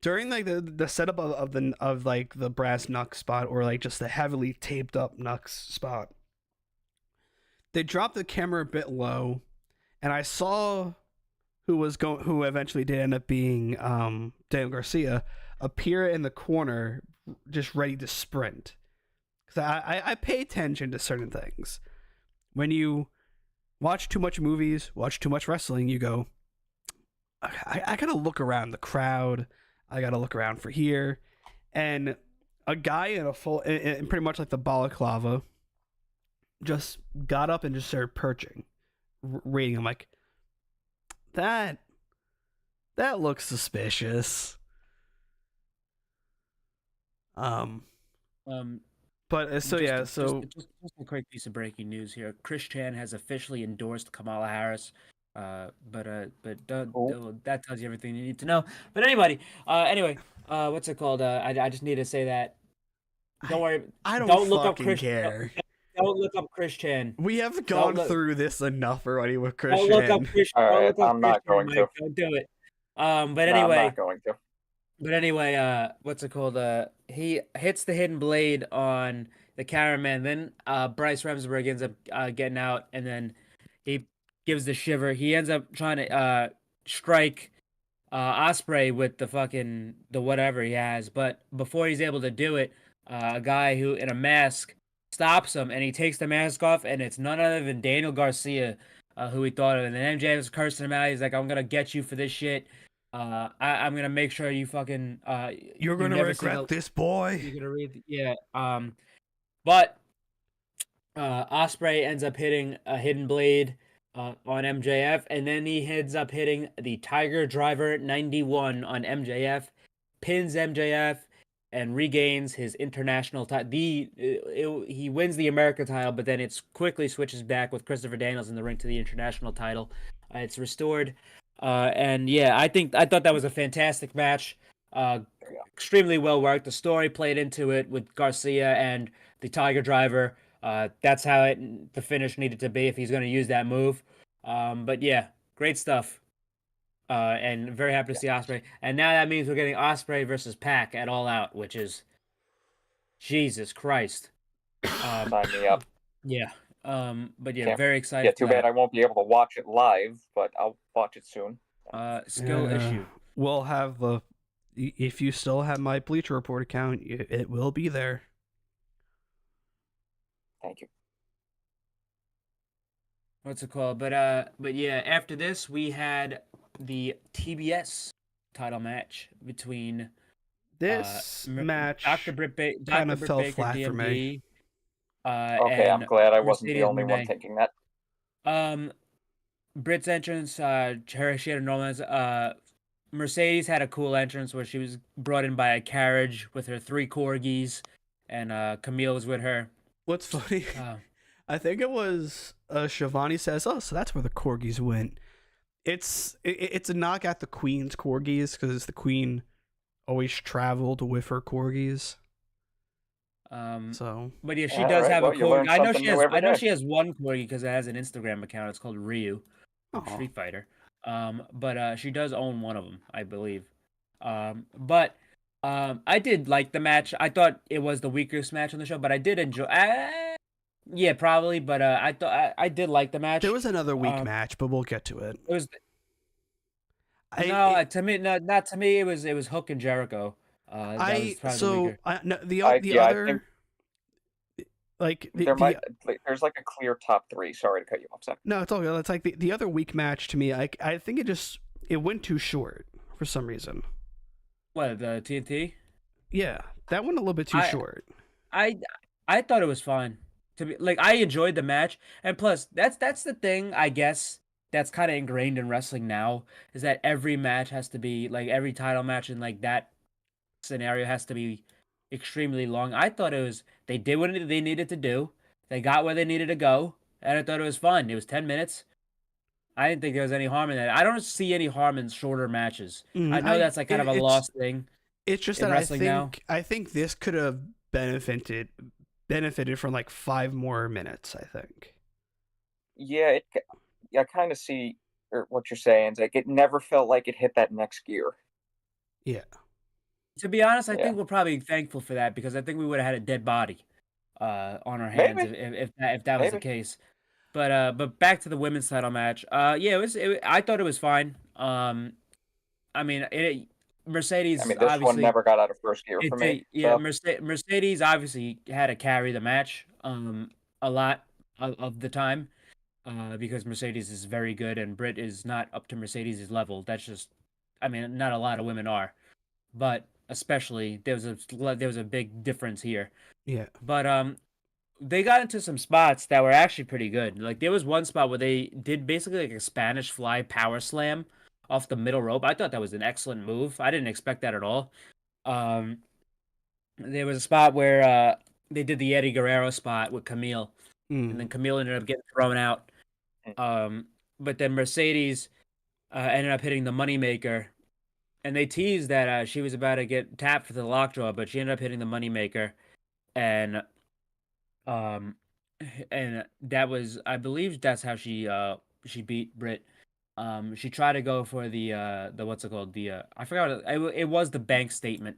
during like the setup of the brass knuck spot or like just the heavily taped up knucks spot, they dropped the camera a bit low, and I saw who eventually did end up being Daniel Garcia appear in the corner just ready to sprint. Because I pay attention to certain things. When you watch too much movies, watch too much wrestling, you go, I gotta look around the crowd. I gotta look around for here. And a guy in pretty much like the balaclava just got up and just started perching, reading. I'm like, that looks suspicious. But so just a quick piece of breaking news here. Chris Chan has officially endorsed Kamala Harris. But that tells you everything you need to know. But anyway, what's it called? I just need to say that. Don't worry. Don't look up fucking Chris. care. Don't look up Chris Chan. We have gone through this enough already with Chris Don't Chan. look up Chris. All right, I'm not going to. Don't do it. But I'm anyway. not going to. But anyway, what's it called? He hits the hidden blade on the cameraman. Then Bryce Remsburg ends up getting out, and then he gives the shiver. He ends up trying to strike Osprey with the whatever he has. But before he's able to do it, a guy who in a mask stops him, and he takes the mask off, and it's none other than Daniel Garcia, who he thought of. And then MJ was cursing him out. He's like, "I'm gonna get you for this shit. I'm gonna make sure you fucking you're gonna regret this, boy." You're gonna read, but Osprey ends up hitting a hidden blade on MJF, and then he ends up hitting the Tiger Driver 91 on MJF, pins MJF, and regains his international title. He wins the America title, but then it quickly switches back with Christopher Daniels in the ring to the international title. It's restored. And yeah, I thought that was a fantastic match. Extremely well worked. The story played into it with Garcia and the Tiger Driver. That's how the finish needed to be if he's going to use that move. But yeah, great stuff. And very happy to see Osprey. And now that means we're getting Osprey versus Pac at All Out, which is Jesus Christ. Sign me up. Yeah. But yeah, Can't- very excited. Yeah, for too bad that. I won't be able to watch it live, but I'll watch it soon. Skill Yeah. issue. We'll have if you still have my Bleacher Report account, it will be there. Thank you. What's it called? But yeah, after this we had the TBS title match between This match Dr. kind of Britt fell Baker, flat for me. DMD, Okay, I'm and glad I wasn't the Mercedes only one Moné. thinking that. Britt's entrance, she had a normal. Mercedes had a cool entrance where she was brought in by a carriage with her 3 corgis, and Camille was with her. What's funny? Uh, I think it was Shivani says, "Oh, so that's where the corgis went." It's a knock at the Queen's corgis because the Queen always traveled with her corgis. So, but yeah, she All does right, have well, a you learn corgi. I know something she new has. every I know day. she has one corgi because it has an Instagram account. It's called Ryu, from Aw. Street Fighter. But she does own one of them, I believe. But I did like the match. I thought it was the weakest match on the show, but I did enjoy. Yeah, probably. But I thought I did like the match. there was another weak match, but we'll get to it. It was to me, not to me. It was Hook and Jericho. That was probably the weaker. The other. Like there's like a clear top 3. Sorry to cut you off, Zach. No, it's all good. It's like the other weak match to me. I think it went too short for some reason. What, the TNT? Yeah, that went a little bit too short. I thought it was fine. To be like, I enjoyed the match, and plus that's the thing, I guess, that's kind of ingrained in wrestling now, is that every match has to be like, every title match in like that scenario has to be extremely long. I thought they did what they needed to do. They got where they needed to go, and I thought it was fun. It was 10 minutes. I didn't think there was any harm in that. I don't see any harm in shorter matches. I know that's like kind of a lost thing. It's just that I think this could have benefited from like 5 more minutes, I think. Yeah, I kind of see what you're saying. It's like it never felt like it hit that next gear. Yeah. To be honest, I think we're probably thankful for that, because I think we would have had a dead body on our hands if that was the case. But back to the women's title match. Yeah, I thought it was fine. I mean, Mercedes. I mean, this one never got out of first gear for me. Yeah, so. Mercedes obviously had to carry the match a lot of the time because Mercedes is very good and Britt is not up to Mercedes' level. That's just, I mean, not a lot of women are, but especially there was a big difference here. Yeah. But they got into some spots that were actually pretty good. Like, there was one spot where they did basically like a Spanish fly power slam off the middle rope. I thought that was an excellent move. I didn't expect that at all. There was a spot where they did the Eddie Guerrero spot with Camille, and then Camille ended up getting thrown out. But then Mercedes ended up hitting the Moneymaker, and they teased that she was about to get tapped for the lockjaw, but she ended up hitting the Moneymaker, and that was, I believe, that's how she beat Britt. She tried to go for the what's it called, I forgot it was the bank statement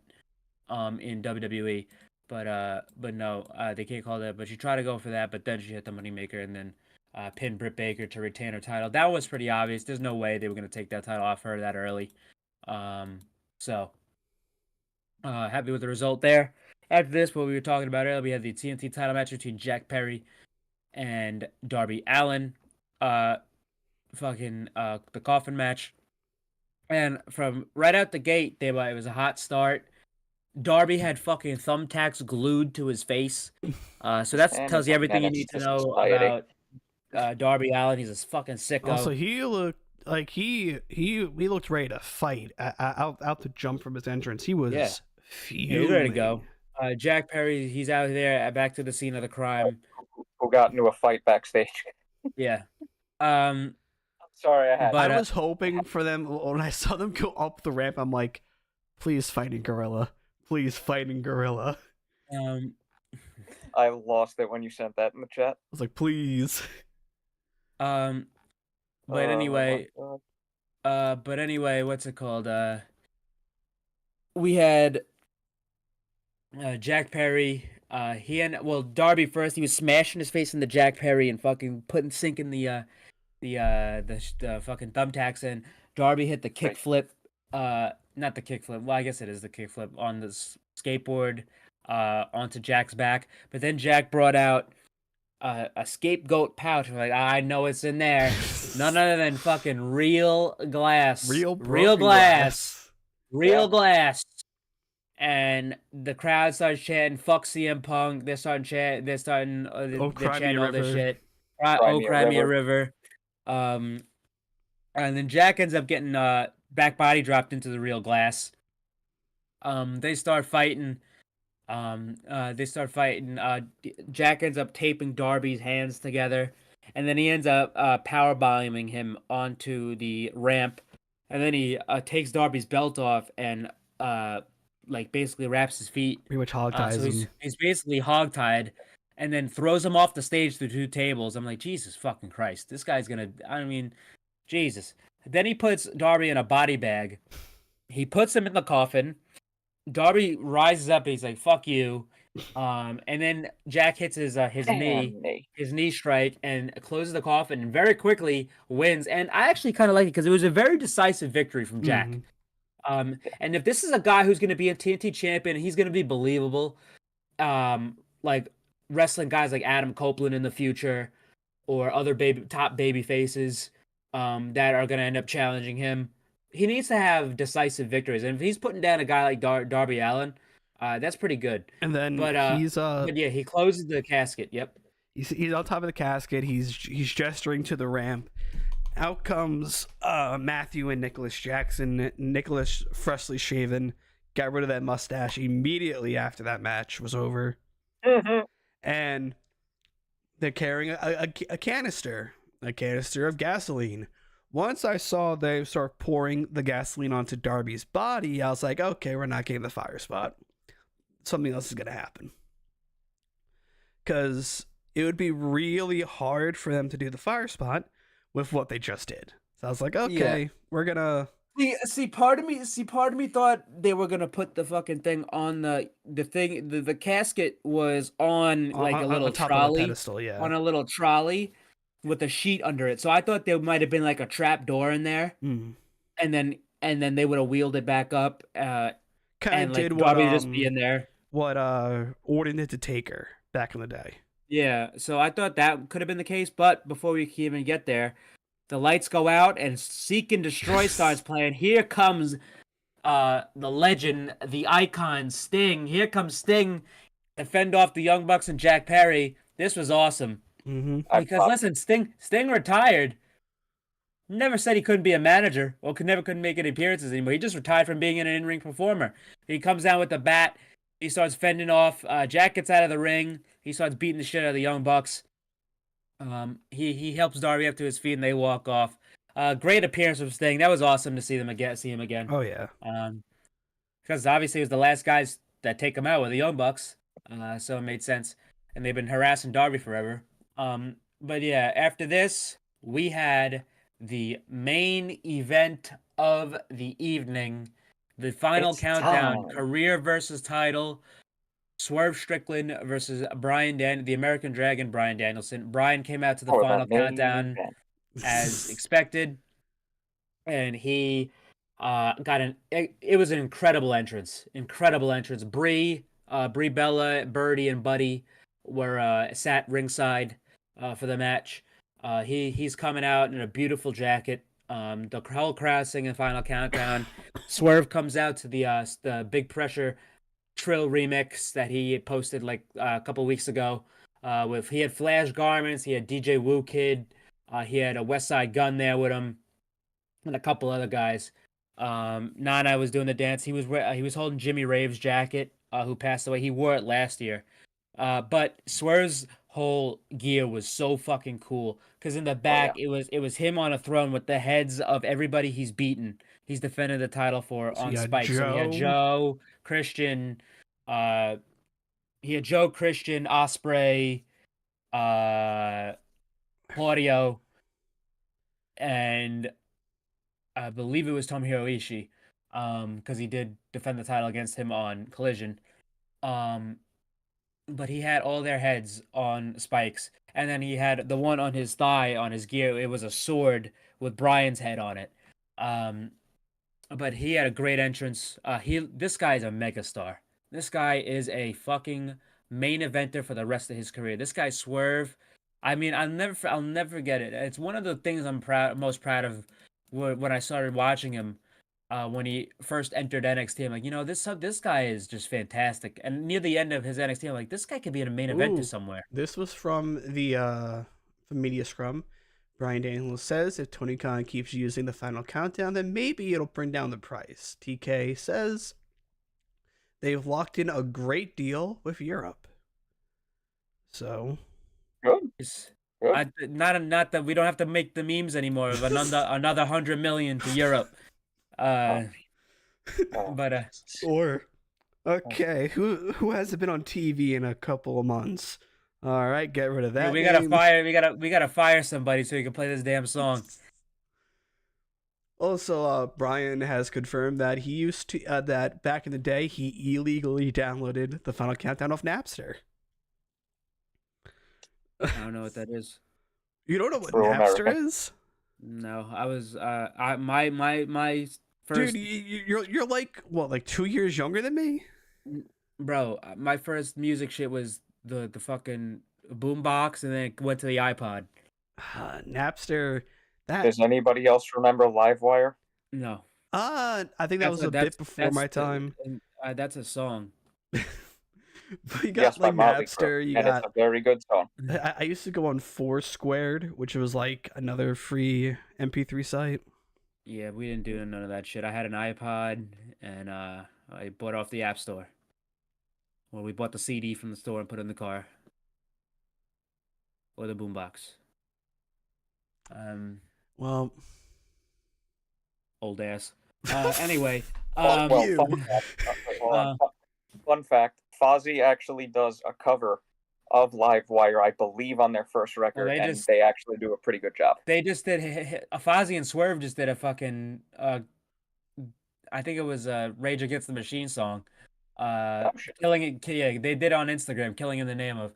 in WWE, but no, they can't call that. But she tried to go for that, but then she hit the Moneymaker and then pinned Britt Baker to retain her title. That was pretty obvious. There's no way they were going to take that title off her that early. So happy with the result there. After this, what we were talking about earlier, we had the TNT title match between Jack Perry and Darby Allin. The coffin match. And from right out the gate, it was a hot start. Darby had fucking thumbtacks glued to his face. So that tells you everything you need to know about Darby Allin. He's a fucking sicko. Also, he looked like he looked ready to fight out the jump from his entrance. He was fuming. He's ready to go. Jack Perry, he's out there back to the scene of the crime. Who got into a fight backstage? Yeah. Sorry, I was hoping for them when I saw them go up the ramp. I'm like, please, Fighting Gorilla. Please, Fighting Gorilla. I lost it when you sent that in the chat. I was like, please. But anyway, what's it called? We had Jack Perry Darby first, he was smashing his face into Jack Perry and fucking sinking the fucking thumbtacks in. Darby hit the kick flip, not the kick flip. Well, I guess it is the kick flip on the skateboard, onto Jack's back. But then Jack brought out a scapegoat pouch. Like, I know it's in there. None other than fucking real glass, real glass. And the crowd starts chanting "Fuck CM Punk." They're starting they're chanting all this shit. Cry me a river. And then Jack ends up getting back body dropped into the real glass. They start fighting. Jack ends up taping Darby's hands together, and then he ends up power bombing him onto the ramp, and then he takes Darby's belt off and like basically wraps his feet. Pretty much hogties him. He's basically hogtied, and then throws him off the stage through 2 tables. I'm like, Jesus fucking Christ, this guy's gonna. I mean, Jesus. Then he puts Darby in a body bag. He puts him in the coffin. Darby rises up and he's like, "Fuck you," and then Jack hits his knee strike and closes the coffin and very quickly wins. And I actually kind of like it because it was a very decisive victory from Jack. And if this is a guy who's going to be a TNT champion, he's going to be believable. Like wrestling guys like Adam Copeland in the future, or other top baby faces that are going to end up challenging him. He needs to have decisive victories, and if he's putting down a guy like Darby Allin, that's pretty good. And then he closes the casket. Yep, he's on top of the casket. He's gesturing to the ramp. Out comes Matthew and Nicholas Jackson. Nicholas, freshly shaven, got rid of that mustache immediately after that match was over. And they're carrying a canister of gasoline. Once I saw they start pouring the gasoline onto Darby's body, I was like, okay, we're not getting the fire spot. Something else is going to happen. Because it would be really hard for them to do the fire spot with what they just did. So I was like, okay, we're going to... See, part of me thought they were going to put the fucking thing on the casket was on like a little trolley. Pedestal, yeah. On a little trolley with a sheet under it. So I thought there might have been like a trap door in there. And then they would have wheeled it back up. Kind of did like, Darby just be in there. What Orton did to Taker back in the day. Yeah, so I thought that could have been the case, but before we can even get there, the lights go out and Seek and Destroy starts playing. Here comes the legend, the icon, Sting. Here comes Sting to fend off the Young Bucks and Jack Perry. This was awesome. Because listen, Sting retired. Never said he couldn't be a manager or couldn't make any appearances anymore. He just retired from being an in-ring performer. He comes down with the bat. He starts fending off. Jack gets out of the ring. He starts beating the shit out of the Young Bucks. He helps Darby up to his feet and they walk off. Great appearance from Sting. That was awesome to see him again. Oh yeah. Because obviously it was the last guys that take him out were the Young Bucks. So it made sense. And they've been harassing Darby forever. But yeah, after this, we had the main event of the evening, the final countdown, career versus title, Swerve Strickland versus the American Dragon, Bryan Danielson. Bryan came out to the final countdown as expected, and he it was an incredible entrance. Brie Bella, Birdie, and Buddy were sat ringside for the match. He's coming out in a beautiful jacket. The whole crowd singing Final Countdown. Swerve comes out to the Big Pressure Trill remix that he posted like a couple weeks ago. He had Flash Garments, he had DJ Woo Kid, he had a West Side Gun there with him, and a couple other guys. Nana was doing the dance. He was holding Jimmy Rave's jacket, who passed away. He wore it last year. But Swerve's whole gear was so fucking cool because in the back it was him on a throne with the heads of everybody he's beaten. He's defended the title for on Spike. So he had Joe, Christian, Osprey, Claudio, and I believe it was Tomohiro Ishii, because he did defend the title against him on Collision. but he had all their heads on spikes, and then he had the one on his thigh on his gear. It was a sword with Brian's head on it. Um, but he had a great entrance. This guy is a megastar. This guy is a fucking main eventer for the rest of his career. This guy Swerve. I mean, I'll never forget it. It's one of the things I'm most proud of when I started watching him. When he first entered NXT, I'm like, this guy is just fantastic. And near the end of his NXT, I'm like, this guy could be in a main eventer somewhere. This was from the from Media Scrum. Brian Daniels says if Tony Khan keeps using the final countdown, then maybe it'll bring down the price. TK says they've locked in a great deal with Europe. So Good. Not that we don't have to make the memes anymore of another 100 million to Europe. But okay, who hasn't been on TV in a couple of months? All right, get rid of that. we name. gotta fire somebody so we can play this damn song. Also, Brian has confirmed that he used to that back in the day he illegally downloaded the Final Countdown off Napster. I don't know what that is. You don't know what For Napster America. is? No, I was my first Dude, you're like what, like 2 years younger than me? bro. My first music shit was the fucking boombox, and then it went to the iPod. Napster. That Does anybody else remember Livewire? No, I think that was a bit before my time. That's a song. But you got Yes, by like Motley Napster. Crue, You and got. it's a very good song. I used to go on Foursquared, which was like another free MP3 site. Yeah, we didn't do none of that shit. I had an iPod, and I bought it off the App Store. Well, we bought the CD from the store and put it in the car, or the boombox. Well, Old ass. Anyway, Fun fact: Fozzy actually does a cover of Livewire, I believe, on their first record, they and just- they actually do a pretty good job. they just did. Fozzy and Swerve just did a fucking. I think it was a Rage Against the Machine song. Shit. Killing it. Yeah, they did it on Instagram. Killing in the name of.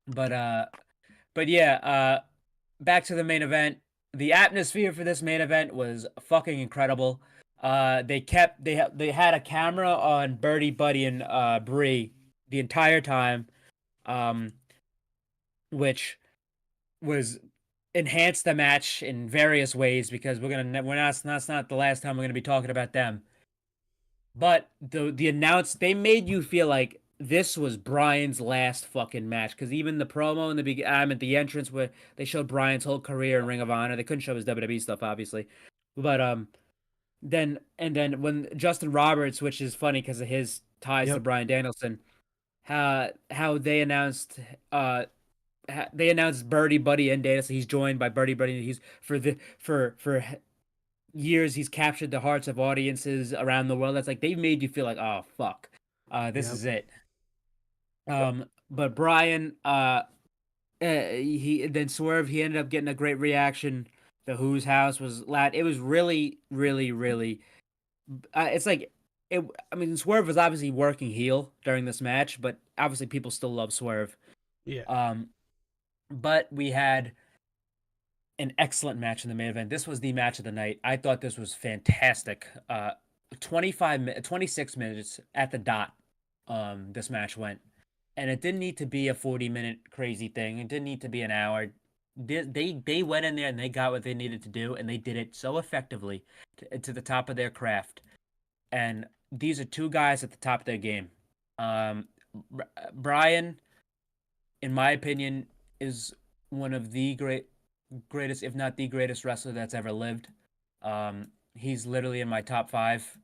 But yeah. Back to the main event. The atmosphere for this main event was fucking incredible. They had a camera on Birdie, Buddy, and Bree the entire time, which was enhanced the match in various ways because that's not the last time we're gonna be talking about them. But they made you feel like this was Brian's last fucking match because even the promo in the entrance where they showed Brian's whole career in Ring of Honor, they couldn't show his WWE stuff obviously, but then when Justin Roberts, which is funny because of his ties to Bryan Danielson, how they announced Birdie, Buddy, and Danielson. He's joined by Birdie, Buddy. He's for years he's captured the hearts of audiences around the world. That's like they made you feel like, oh fuck, this is it. But Brian, he then Swerve. He ended up getting a great reaction. The Who's house was loud. It was really, really, really. It's like it. I mean, Swerve was obviously working heel during this match, but obviously people still love Swerve. Yeah. But we had an excellent match in the main event. This was the match of the night. I thought this was fantastic. 26 minutes at the dot. This match went, and it didn't need to be a 40-minute crazy thing. It didn't need to be an hour. They went in there and they got what they needed to do, and they did it so effectively to the top of their craft. And these are two guys at the top of their game. Brian, in my opinion, is one of the greatest, if not the greatest wrestler that's ever lived. He's literally in my top 5.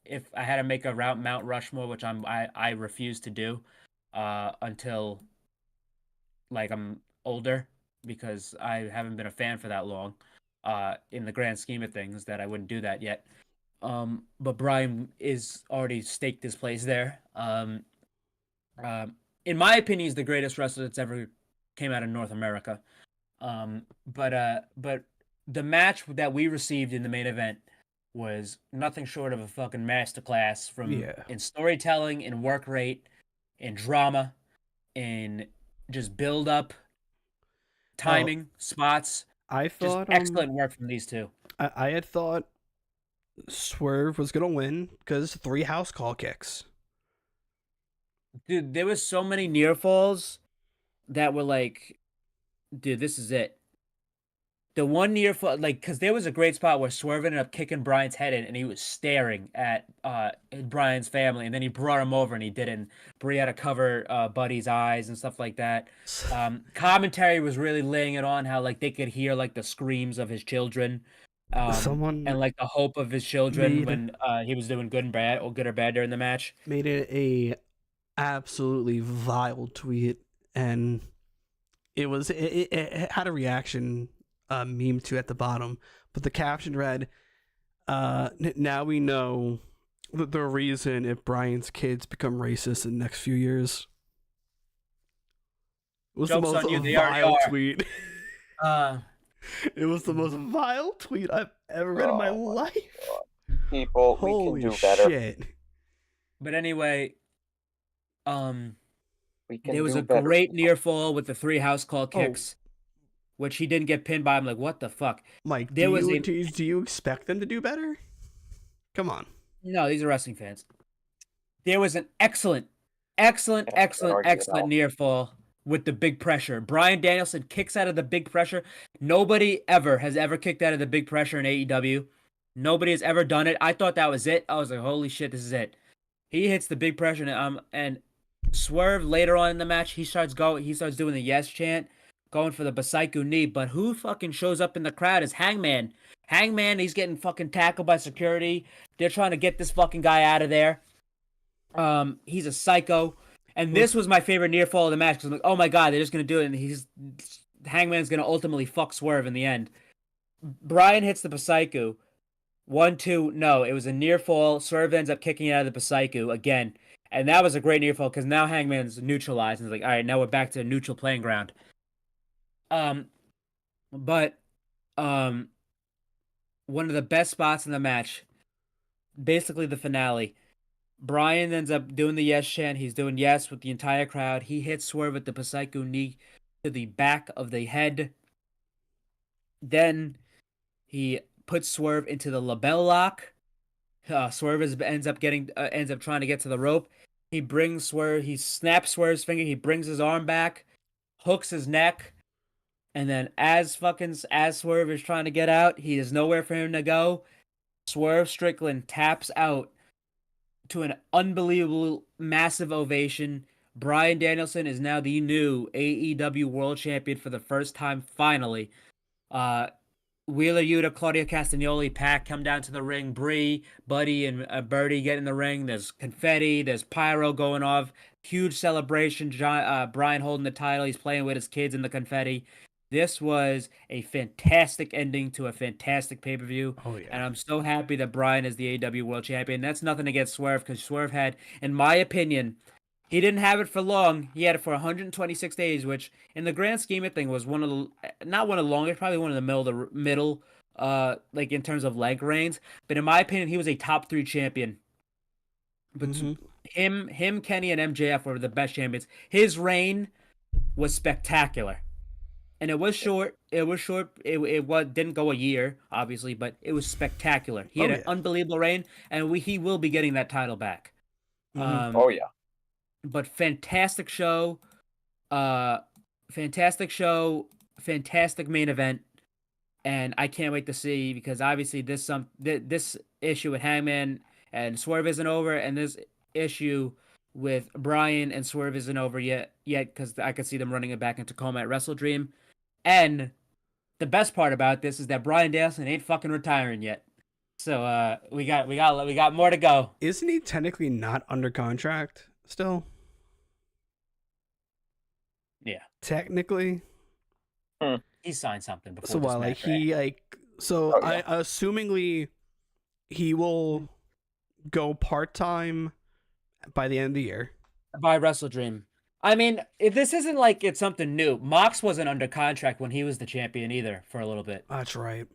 If I had to make a Mount Rushmore, which I refuse to do until like I'm older, because I haven't been a fan for that long. In the grand scheme of things, that I wouldn't do that yet. But Brian is already staked his place there. In my opinion, he's the greatest wrestler that's ever came out of North America. But the match that we received in the main event was nothing short of a fucking masterclass Yeah. in storytelling, in work rate, in drama, in just build up, timing, spots. I Just thought excellent work from these two. I had thought Swerve was gonna win because 3 house call kicks. Dude, there was so many near falls that were like, dude, this is it. The one near fall, like, because there was a great spot where Swerve ended up kicking Brian's head in, and he was staring at Brian's family, and then he brought him over, and he didn't. Brie had to cover Buddy's eyes and stuff like that. Commentary was really laying it on how like they could hear like the screams of his children, Someone and like the hope of his children made- when he was doing good and bad, or good or bad during the match. made it a absolutely vile tweet, and it had a reaction meme to at the bottom, but the caption read, now we know the reason if Brian's kids become racist in the next few years. It was Joke's the most on you, they already vile are. tweet. It was the most vile tweet I've ever read in my life. People, Holy we can do better. shit. But anyway, We can there was do a better. great near fall with the 3 house call kicks, which he didn't get pinned by. I'm like, what the fuck? Mike, There do was you, a- do you expect them to do better? Come on. No, these are wrestling fans. There was an excellent argue it out. near fall with the big pressure. Bryan Danielson kicks out of the big pressure. Nobody has ever kicked out of the big pressure in AEW. Nobody has ever done it. I thought that was it. I was like, holy shit, this is it. He hits the big pressure, and Swerve later on in the match, he starts doing the yes chant, going for the Basaiku knee, but who fucking shows up in the crowd is Hangman. Hangman, he's getting fucking tackled by security. They're trying to get this fucking guy out of there. He's a psycho. And this was my favorite near fall of the match because I'm like, oh my god, they're just gonna do it, and Hangman's gonna ultimately fuck Swerve in the end. Brian hits the Basaiku. 1, 2, no, it was a near fall. Swerve ends up kicking out of the Basaiku again. And that was a great near fall because now Hangman's neutralized and it's like, all right, now we're back to a neutral playing ground. But one of the best spots in the match, basically the finale. Brian ends up doing the yes chant. He's doing yes with the entire crowd. He hits Swerve with the Basaiku knee to the back of the head. Then he puts Swerve into the label lock. Swerve ends up trying to get to the rope. He snaps Swerve's finger. He brings his arm back, hooks his neck, and then as Swerve is trying to get out, he is nowhere for him to go. Swerve Strickland taps out to an unbelievable massive ovation. Bryan Danielson is now the new AEW World Champion for the first time, finally. Wheeler Yuta, Claudio Castagnoli, Pac come down to the ring. Brie, Buddy, and Birdie get in the ring. There's confetti. There's pyro going off. Huge celebration. Brian holding the title. He's playing with his kids in the confetti. This was a fantastic ending to a fantastic pay-per-view. Oh, yeah. And I'm so happy that Brian is the AEW World Champion. That's nothing against Swerve because Swerve had, in my opinion, he didn't have it for long. He had it for 126 days, which in the grand scheme of things was not one of the longest, probably one of the middle, like in terms of leg reigns. But in my opinion, he was a top 3 champion. But him, Kenny, and MJF were the best champions. His reign was spectacular. And it was short. It didn't go a year, obviously, but it was spectacular. He had an unbelievable reign, and he will be getting that title back. Oh yeah. But fantastic show, fantastic main event, and I can't wait to see because obviously this issue with Hangman and Swerve isn't over, and this issue with Brian and Swerve isn't over yet because I could see them running it back in Tacoma at Wrestle Dream. And the best part about this is that Bryan Danielson ain't fucking retiring yet. So we got more to go. Isn't he technically not under contract still? Yeah, technically. He signed something before. So while match, I assumingly he will go part-time by the end of the year. By Wrestle Dream. I mean, if this isn't like it's something new. Mox wasn't under contract when he was the champion either for a little bit. That's right.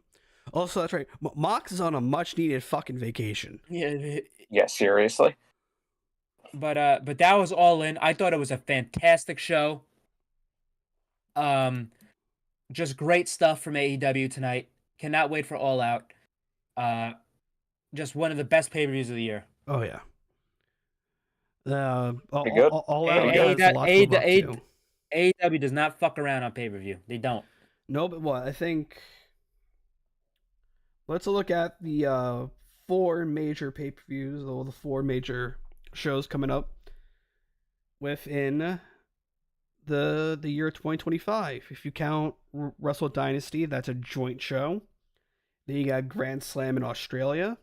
Also, that's right. Mox is on a much needed fucking vacation. Yeah, seriously. But that was All In. I thought it was a fantastic show. Just great stuff from AEW tonight. Cannot wait for All Out. Just one of the best pay-per-views of the year. Oh yeah. Pretty good. All Pretty out good. has a lot to live up to. AEW does not fuck around on pay-per-view. They don't. No, but what I think. Let's look at the 4 major pay-per-views, or the 4 major shows coming up within the year 2025. If you count Wrestle Dynasty, that's a joint show. Then you got Grand Slam in Australia.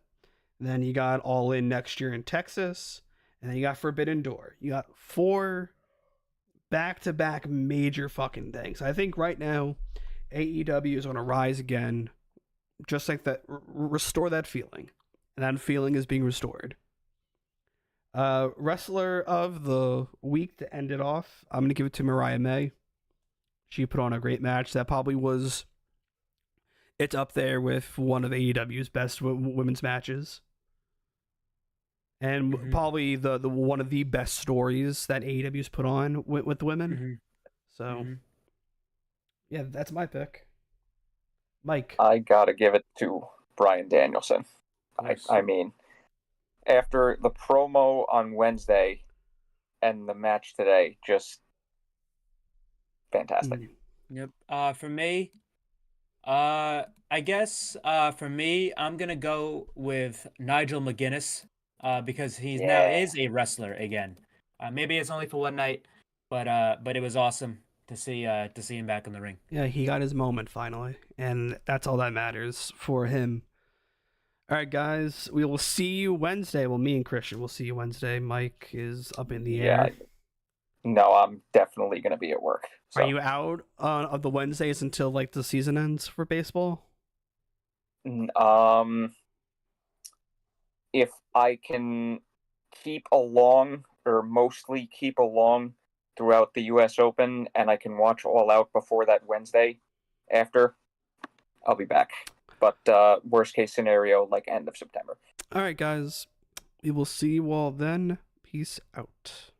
Then you got All In next year in Texas. And then you got Forbidden Door. You got 4 back-to-back major fucking things. I think right now, AEW is on a rise again. Just like that, restore that feeling. And that feeling is being restored. Wrestler of the week to end it off, I'm going to give it to Mariah May. She put on a great match. That probably was... It's up there with one of AEW's best women's matches. And probably the one of the best stories that AEW's put on with women. So, yeah, that's my pick. Mike. I gotta give it to Bryan Danielson. I mean, after the promo on Wednesday and the match today, just fantastic. Yep. For me, I guess for me, I'm gonna go with Nigel McGuinness because he now is a wrestler again. Maybe it's only for one night, but it was awesome to see him back in the ring. Yeah, he got his moment finally, and that's all that matters for him. All right, guys, we will see you Wednesday. Well, me and Christian will see you Wednesday. Mike is up in the air. No, I'm definitely going to be at work. So. Are you out of the Wednesdays until like the season ends for baseball? If I can keep along, or mostly keep along throughout the U.S. Open, and I can watch All Out before that Wednesday after, I'll be back. But worst case scenario, like end of September. All right, guys. We will see you all then. Peace out.